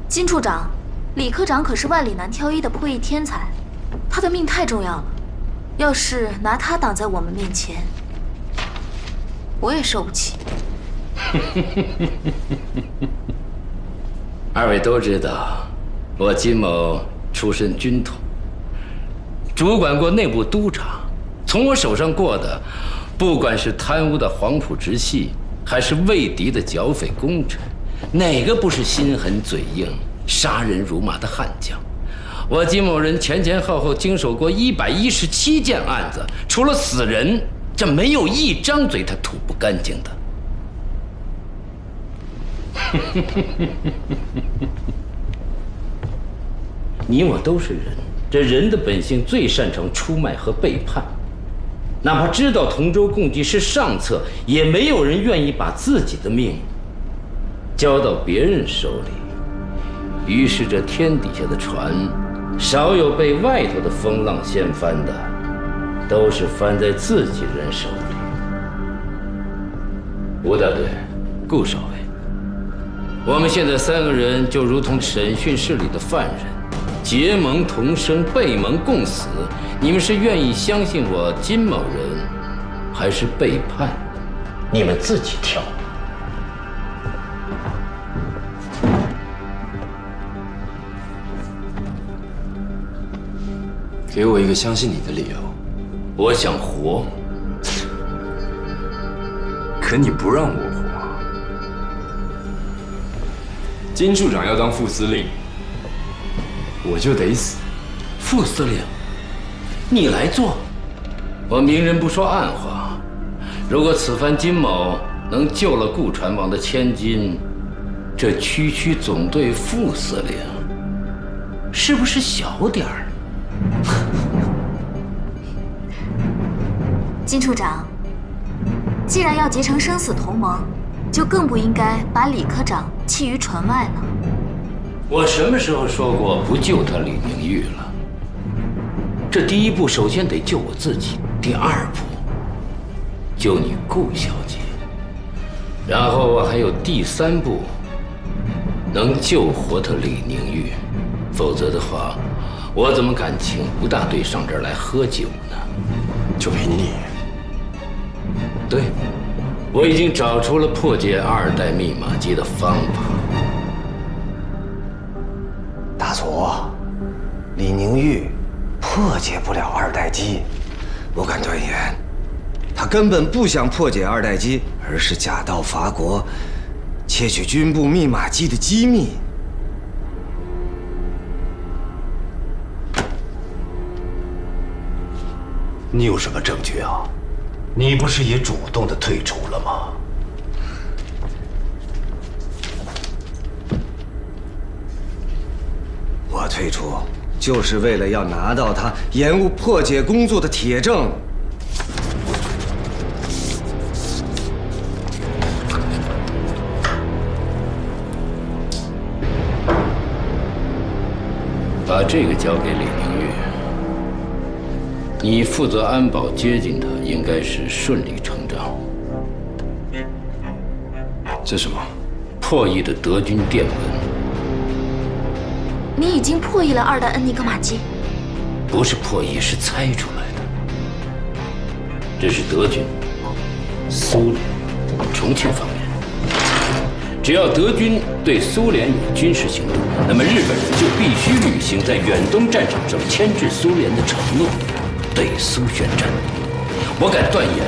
金处长，李科长可是万里难挑一的破译天才，他的命太重要了，要是拿他挡在我们面前，我也受不起。二位都知道，我金某出身军统，主管过内部督察。从我手上过的，不管是贪污的黄埔直系，还是为敌的剿匪功臣，哪个不是心狠嘴硬、杀人如麻的悍将？我金某人前后经手过117件案子，除了死人，这没有一张嘴他吐不干净的。你我都是人，这人的本性最擅长出卖和背叛。哪怕知道同舟共济是上策，也没有人愿意把自己的命交到别人手里。于是这天底下的船，少有被外头的风浪掀翻的，都是翻在自己人手里。吴大队，顾少尉，我们现在3个人就如同审讯室里的犯人，结盟同生，背盟共死。你们是愿意相信我金某人，还是背叛？你们自己挑。给我一个相信你的理由。我想活。可你不让我活。金处长要当副司令，我就得死。副司令，你来做。我明人不说暗话，如果此番金某能救了顾船王的千金，这区总队副司令是不是小点儿？金处长，既然要结成生死同盟，就更不应该把李科长弃于船外了。我什么时候说过不救他李明玉了？这第一步首先得救我自己，第二步救你顾小姐，然后我还有第3步，能救活他李宁玉。否则的话，我怎么敢请吴大队上这儿来喝酒呢？就凭你？对，我已经找出了破解2代密码机的方法。大佐，李宁玉破解不了2代机，我敢断言，他根本不想破解2代机，而是假道伐国，窃取军部密码机的机密。你有什么证据啊？你不是也主动的退出了吗？我退出就是为了要拿到他延误破解工作的铁证。把这个交给李明玉。你负责安保接近他，应该是顺理成章。这什么？破译的德军电文。你已经破译了2代恩尼格玛机？不是破译，是猜出来的。这是德军、苏联、重庆方面。只要德军对苏联有军事行动，那么日本人就必须履行在远东战场上牵制苏联的承诺，对苏宣战。我敢断言，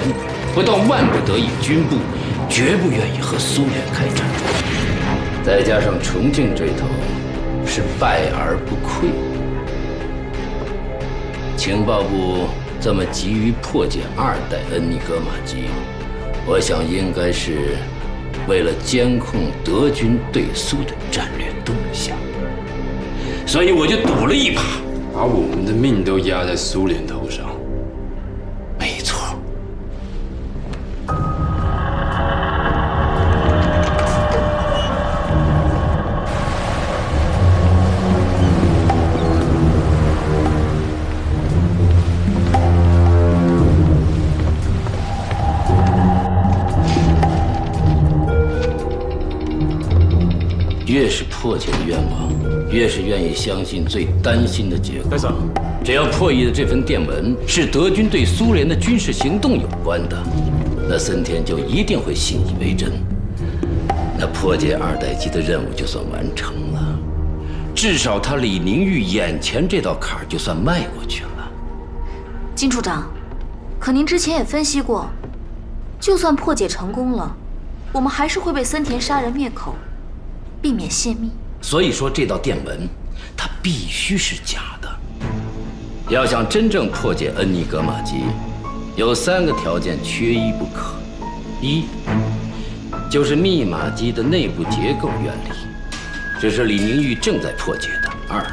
不到万不得已，军部绝不愿意和苏联开战。再加上重庆这头是败而不溃，情报部这么急于破解2代恩尼格玛机，我想应该是为了监控德军对苏的战略动向，所以我就赌了一把，把我们的命都压在苏联头上。没错。越是破解的愿望，越是愿意相信最担心的结果。只要破译的这份电文是德军对苏联的军事行动有关的，那森田就一定会信以为真。那破解2代机的任务就算完成了，至少他李宁玉眼前这道坎儿就算迈过去了。金处长，可您之前也分析过，就算破解成功了，我们还是会被森田杀人灭口，避免泄密。所以说这道电文，它必须是假的。要想真正破解恩尼格玛机，有3个条件缺一不可：一，就是密码机的内部结构原理，这是李宁玉正在破解的；二，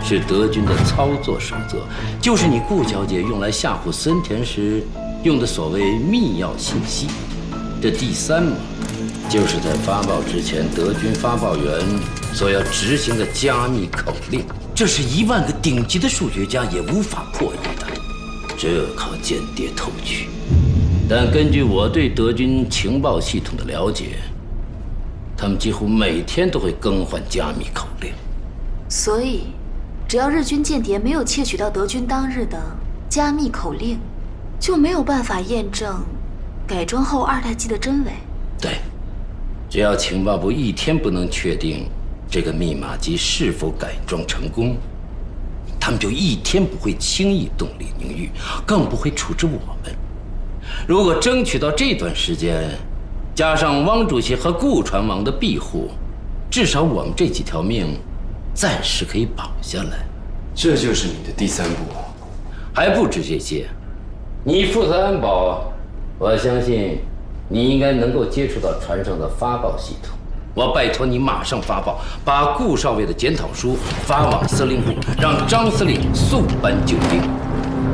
是德军的操作守则，就是你顾小姐用来吓唬森田时用的所谓密钥信息。这第3嘛，就是在发报之前，德军发报员所要执行的加密口令，这是1万个顶级的数学家也无法破译的，这靠间谍偷取。但根据我对德军情报系统的了解，他们几乎每天都会更换加密口令。所以，只要日军间谍没有窃取到德军当日的加密口令，就没有办法验证改装后2代机的真伪。对。只要情报部一天不能确定这个密码机是否改装成功，他们就一天不会轻易动李宁玉，更不会处置我们。如果争取到这段时间，加上汪主席和顾传王的庇护，至少我们这几条命暂时可以保下来。这就是你的第3步，还不止这些。你负责安保，我相信你应该能够接触到船上的发报系统。我拜托你马上发报，把顾少尉的检讨书发往司令部，让张司令速颁就令。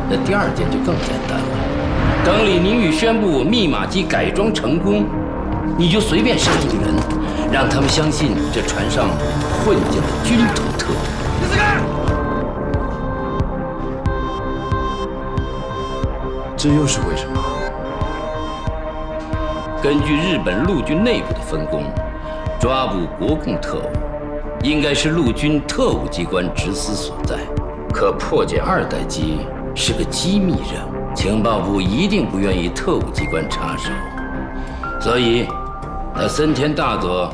那第2件就更简单了，等李宁宇宣布密码机改装成功，你就随便杀一个人，让他们相信这船上混进了军头特务。这又是为什么？根据日本陆军内部的分工，抓捕国共特务应该是陆军特务机关直司所在。可破解2代机是个机密任务，情报部一定不愿意特务机关插手，所以，那森田大佐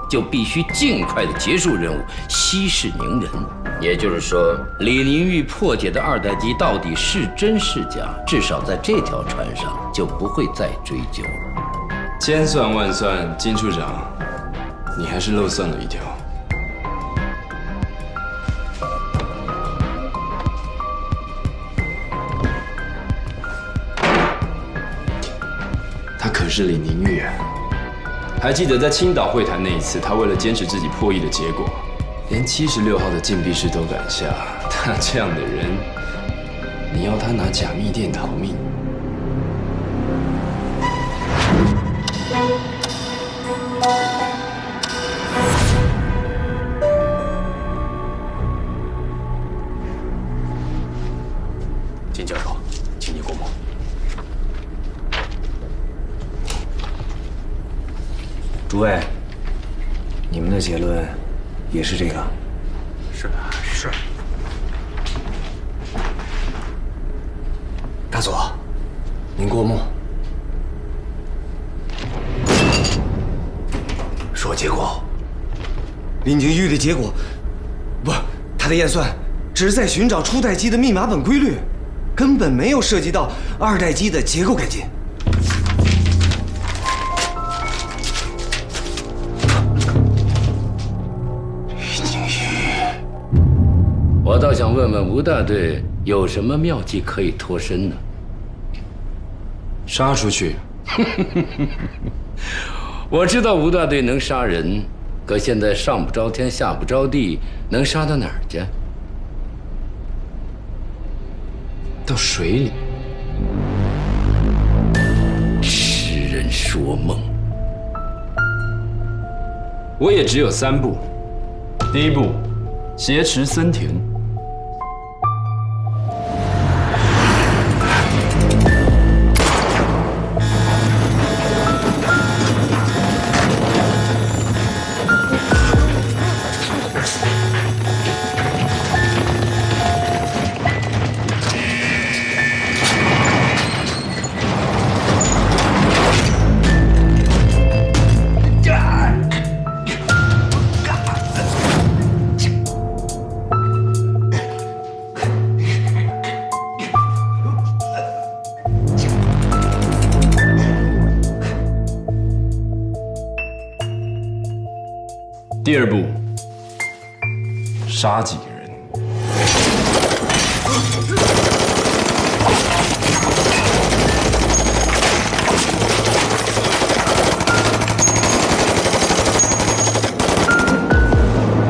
就必须尽快的结束任务，息事宁人。也就是说，李宁玉破解的2代机到底是真是假，至少在这条船上就不会再追究了。千算万算，金处长，你还是漏算了一条。他可是李宁玉啊！还记得在青岛会谈那一次，他为了坚持自己破译的结果，连76号的禁闭室都敢下。他这样的人，你要他拿假密电逃命？金教授，请你过目。诸位，你们的结论也是这个？是。大佐，您过目。说结果。林宁玉的结果，不，他的验算只是在寻找初代机的密码本规律，根本没有涉及到二代机的结构改进。我倒想问问吴大队有什么妙计可以脱身呢？杀出去。我知道吴大队能杀人，可现在上不着天下不着地，能杀到哪儿去？到水里。痴人说梦。我也只有3步。第1步，挟持森田。第2步，杀几个人。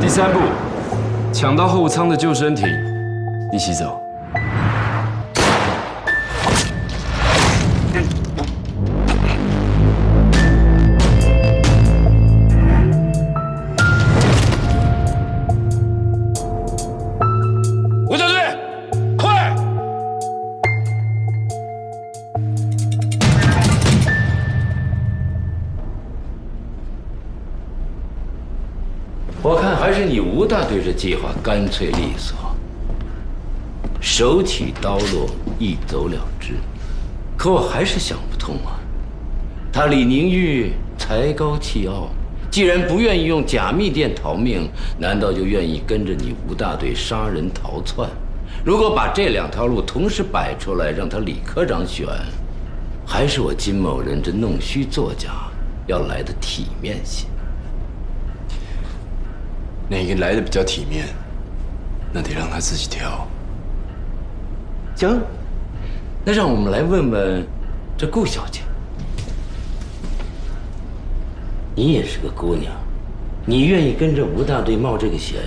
第3步，抢到后舱的救生艇，一起走。我看还是你吴大队这计划干脆利索，手起刀落，一走了之。可我还是想不通啊，他李宁玉才高气傲，既然不愿意用假密电逃命，难道就愿意跟着你吴大队杀人逃窜？如果把这2条路同时摆出来，让他李科长选，还是我金某人这弄虚作假要来的体面些。哪个来的比较体面，那得让他自己挑。行，那让我们来问问这顾小姐，你也是个姑娘，你愿意跟着吴大队冒这个险，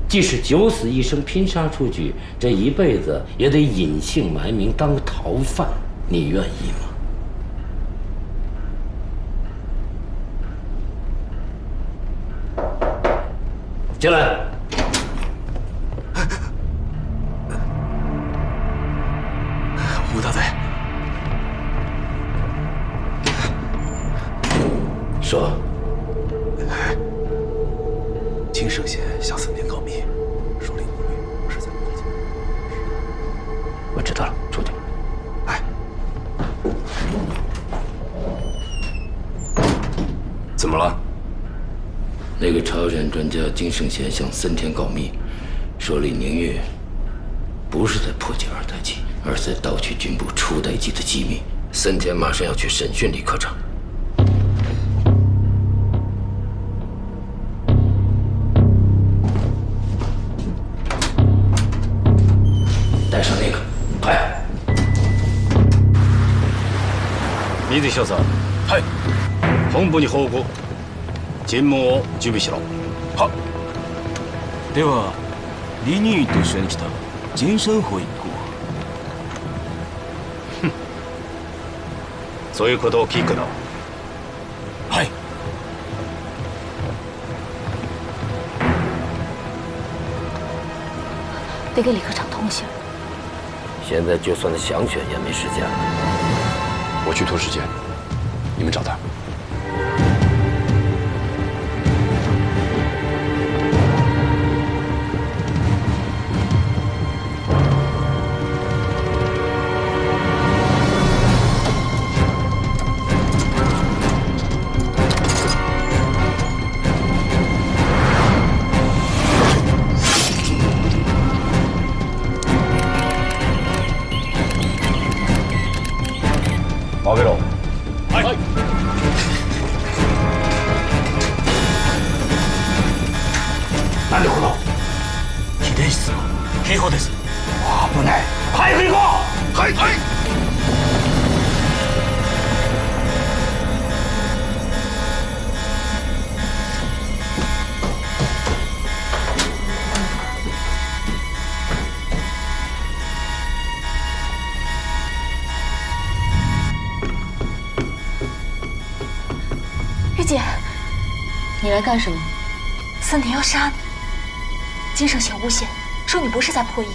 即使九死一生拼杀出去，这一辈子也得隐姓埋名当逃犯，你愿意吗？进来。吴大队，说。金圣贤向森田告密，说李宁玉是在附近。我知道了，出去。哎，怎么了？那个朝鲜专家金圣贤向森田告密，说李宁玉不是在破解2代机，而是在盗取军部初代机的机密。森田马上要去审讯李科长。带上那个，快！水少佐。はい。本部に報告。尋問を準備しろ。は。では、李寧と一緒に来た金生保一行は。そういうことを聞くな。はい。得给李科长通个信。现在就算想选也没时间了。我去拖时间，你们找他。開けろ。はい。なんでこの秘伝室の警報です。危ない。早く行こう。はいはい。玉姐，你来干什么？森田要杀你。金圣贤诬陷，说你不是在破译，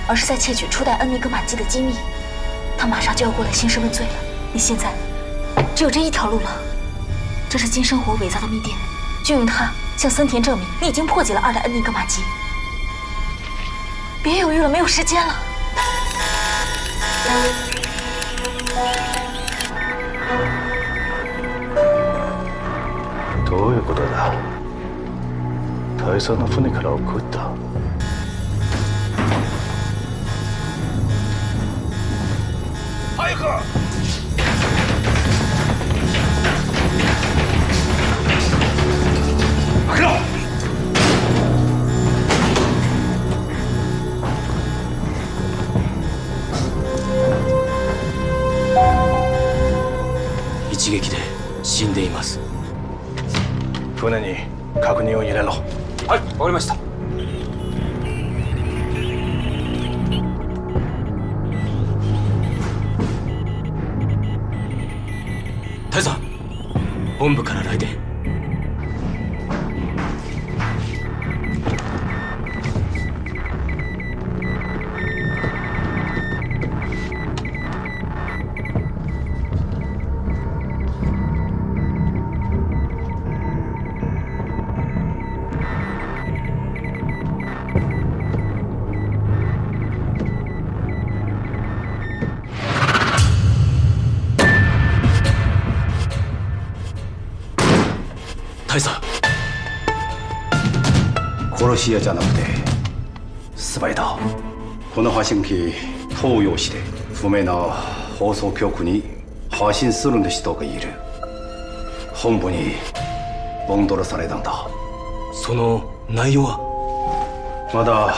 而是在窃取初代恩尼格玛姬的机密。他马上就要过来兴师问罪了。你现在只有这一条路了。这是金生活伪造的密电，就用它向森田证明你已经破解了2代恩尼格玛姬。别犹豫了，没有时间了。どういうことだ。大佐の船から送った。早く。開けろ。一撃で死んでいます。船に確認を入れろ。はい、わかりました。大佐、本部から来電。大佐、殺し屋じゃなくてスパイだ。この発信機盗用して不明な放送局に発信する人がいる。本部にボンドラされたんだ。その内容はまだ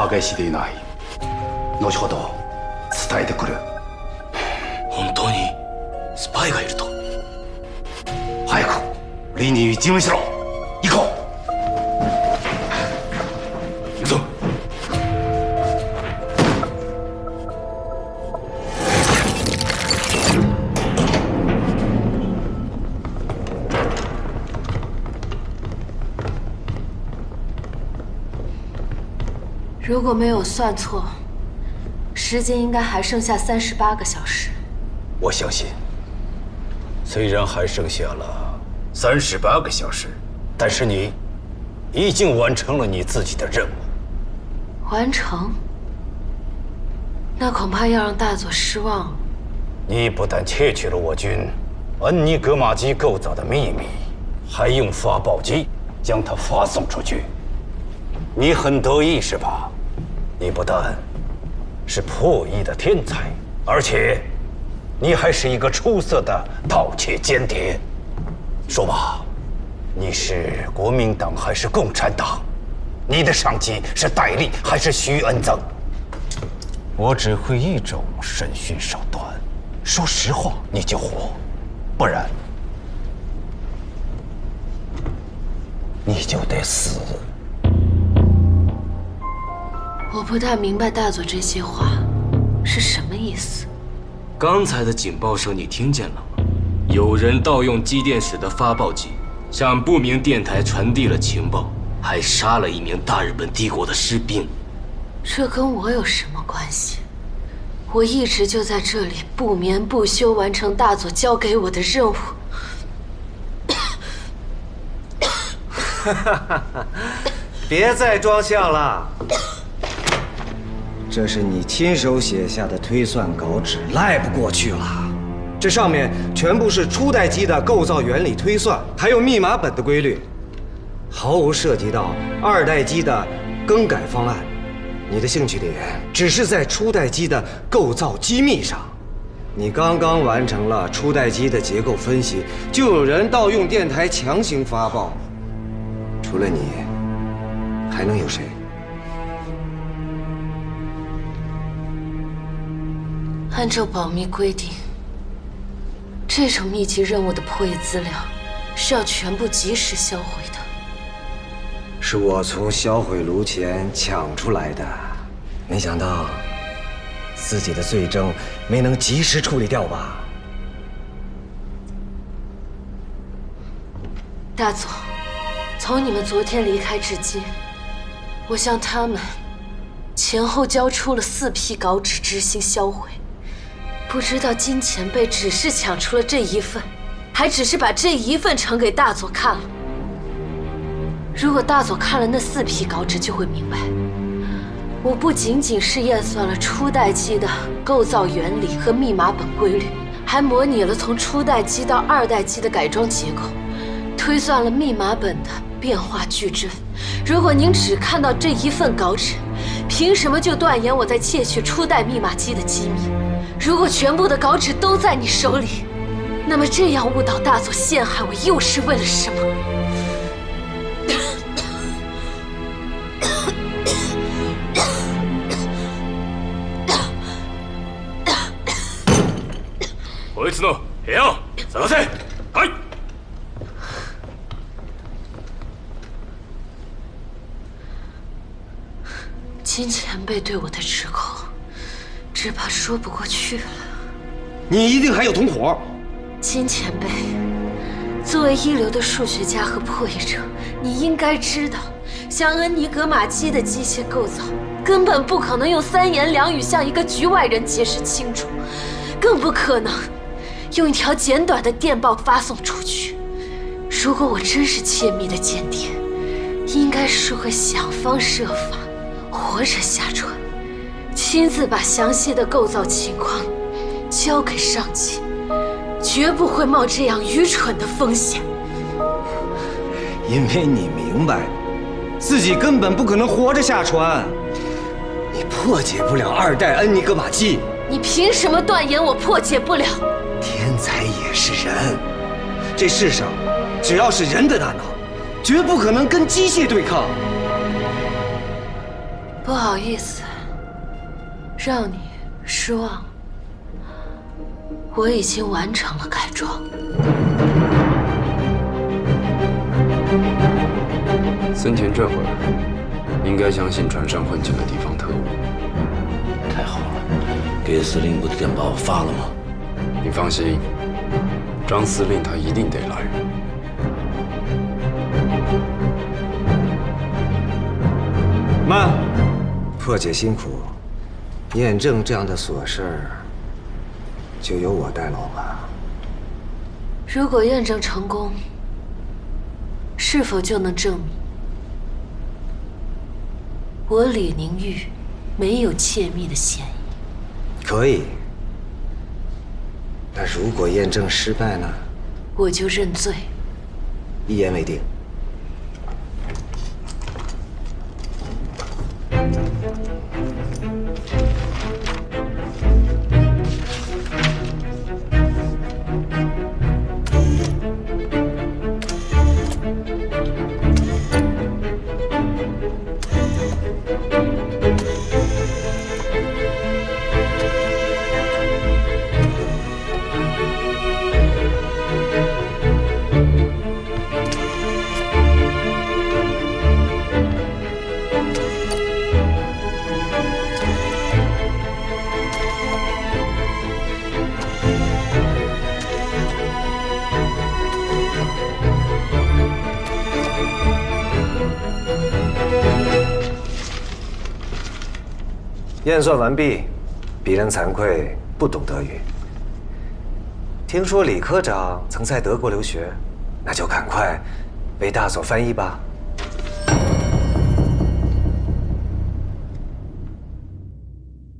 激しでいない。後ほど伝えてくる。本当にスパイがいると。早くリニー事務しろ。行こう。行くぞ。如果没有算错，时间应该还剩下38个小时。我相信，虽然还剩下了38个小时，但是你已经完成了你自己的任务。完成？那恐怕要让大佐失望了。你不但窃取了我军恩尼格玛姬构造的秘密，还用发报机将它发送出去。你很得意是吧？你不但是破译的天才，而且你还是一个出色的盗窃间谍。说吧，你是国民党还是共产党？你的上级是戴笠还是徐恩曾？我只会一种审讯手段，说实话你就活，不然你就得死。我不大明白大佐这些话是什么意思。刚才的警报声你听见了吗？有人盗用机电室的发报机，向不明电台传递了情报，还杀了一名大日本帝国的士兵。这跟我有什么关系？我一直就在这里不眠不休完成大佐交给我的任务。别再装像了，这是你亲手写下的推算稿纸，赖不过去了。这上面全部是初代机的构造原理推算，还有密码本的规律，毫无涉及到二代机的更改方案。你的兴趣点只是在初代机的构造机密上。你刚刚完成了初代机的结构分析，就有人盗用电台强行发报。除了你，还能有谁？按照保密规定，这种密集任务的破译资料是要全部及时销毁的。是我从销毁炉前抢出来的，没想到自己的罪证没能及时处理掉吧？大佐，从你们昨天离开至今，我向他们前后交出了4批稿纸执行销毁。不知道金前辈只是抢出了这一份，还只是把这一份呈给大佐看了。如果大佐看了那4批稿纸，就会明白，我不仅仅是验算了初代机的构造原理和密码本规律，还模拟了从初代机到2代机的改装结构，推算了密码本的变化矩阵。如果您只看到这一份稿纸，凭什么就断言我在窃取初代密码机的机密？如果全部的稿纸都在你手里，那么这样误导大佐陷害我又是为了什么？こいつの部屋を探せ。はい。金前辈对我的指控，只怕说不过去了。你一定还有同伙。金前辈，作为一流的数学家和破译者，你应该知道，像恩尼格玛机的机械构造，根本不可能用3言2语向一个局外人解释清楚，更不可能用一条简短的电报发送出去。如果我真是窃密的间谍，应该是会想方设法活着下船，亲自把详细的构造情况交给上级，绝不会冒这样愚蠢的风险。因为你明白，自己根本不可能活着下船，你破解不了2代恩尼格玛机。你凭什么断言我破解不了？天才也是人，这世上只要是人的大脑，绝不可能跟机械对抗。不好意思，让你失望了。我已经完成了改装。森田这会儿应该相信船上混进了地方特务。太好了，给司令部的电报发了吗？你放心，张司令他一定得来。慢，破解辛苦，验证这样的琐事儿，就由我代劳吧。如果验证成功，是否就能证明我李宁玉没有窃密的嫌疑？可以。但如果验证失败呢？我就认罪。一言为定。验算完毕，鄙人惭愧，不懂德语。听说李科长曾在德国留学，那就赶快为大佐翻译吧。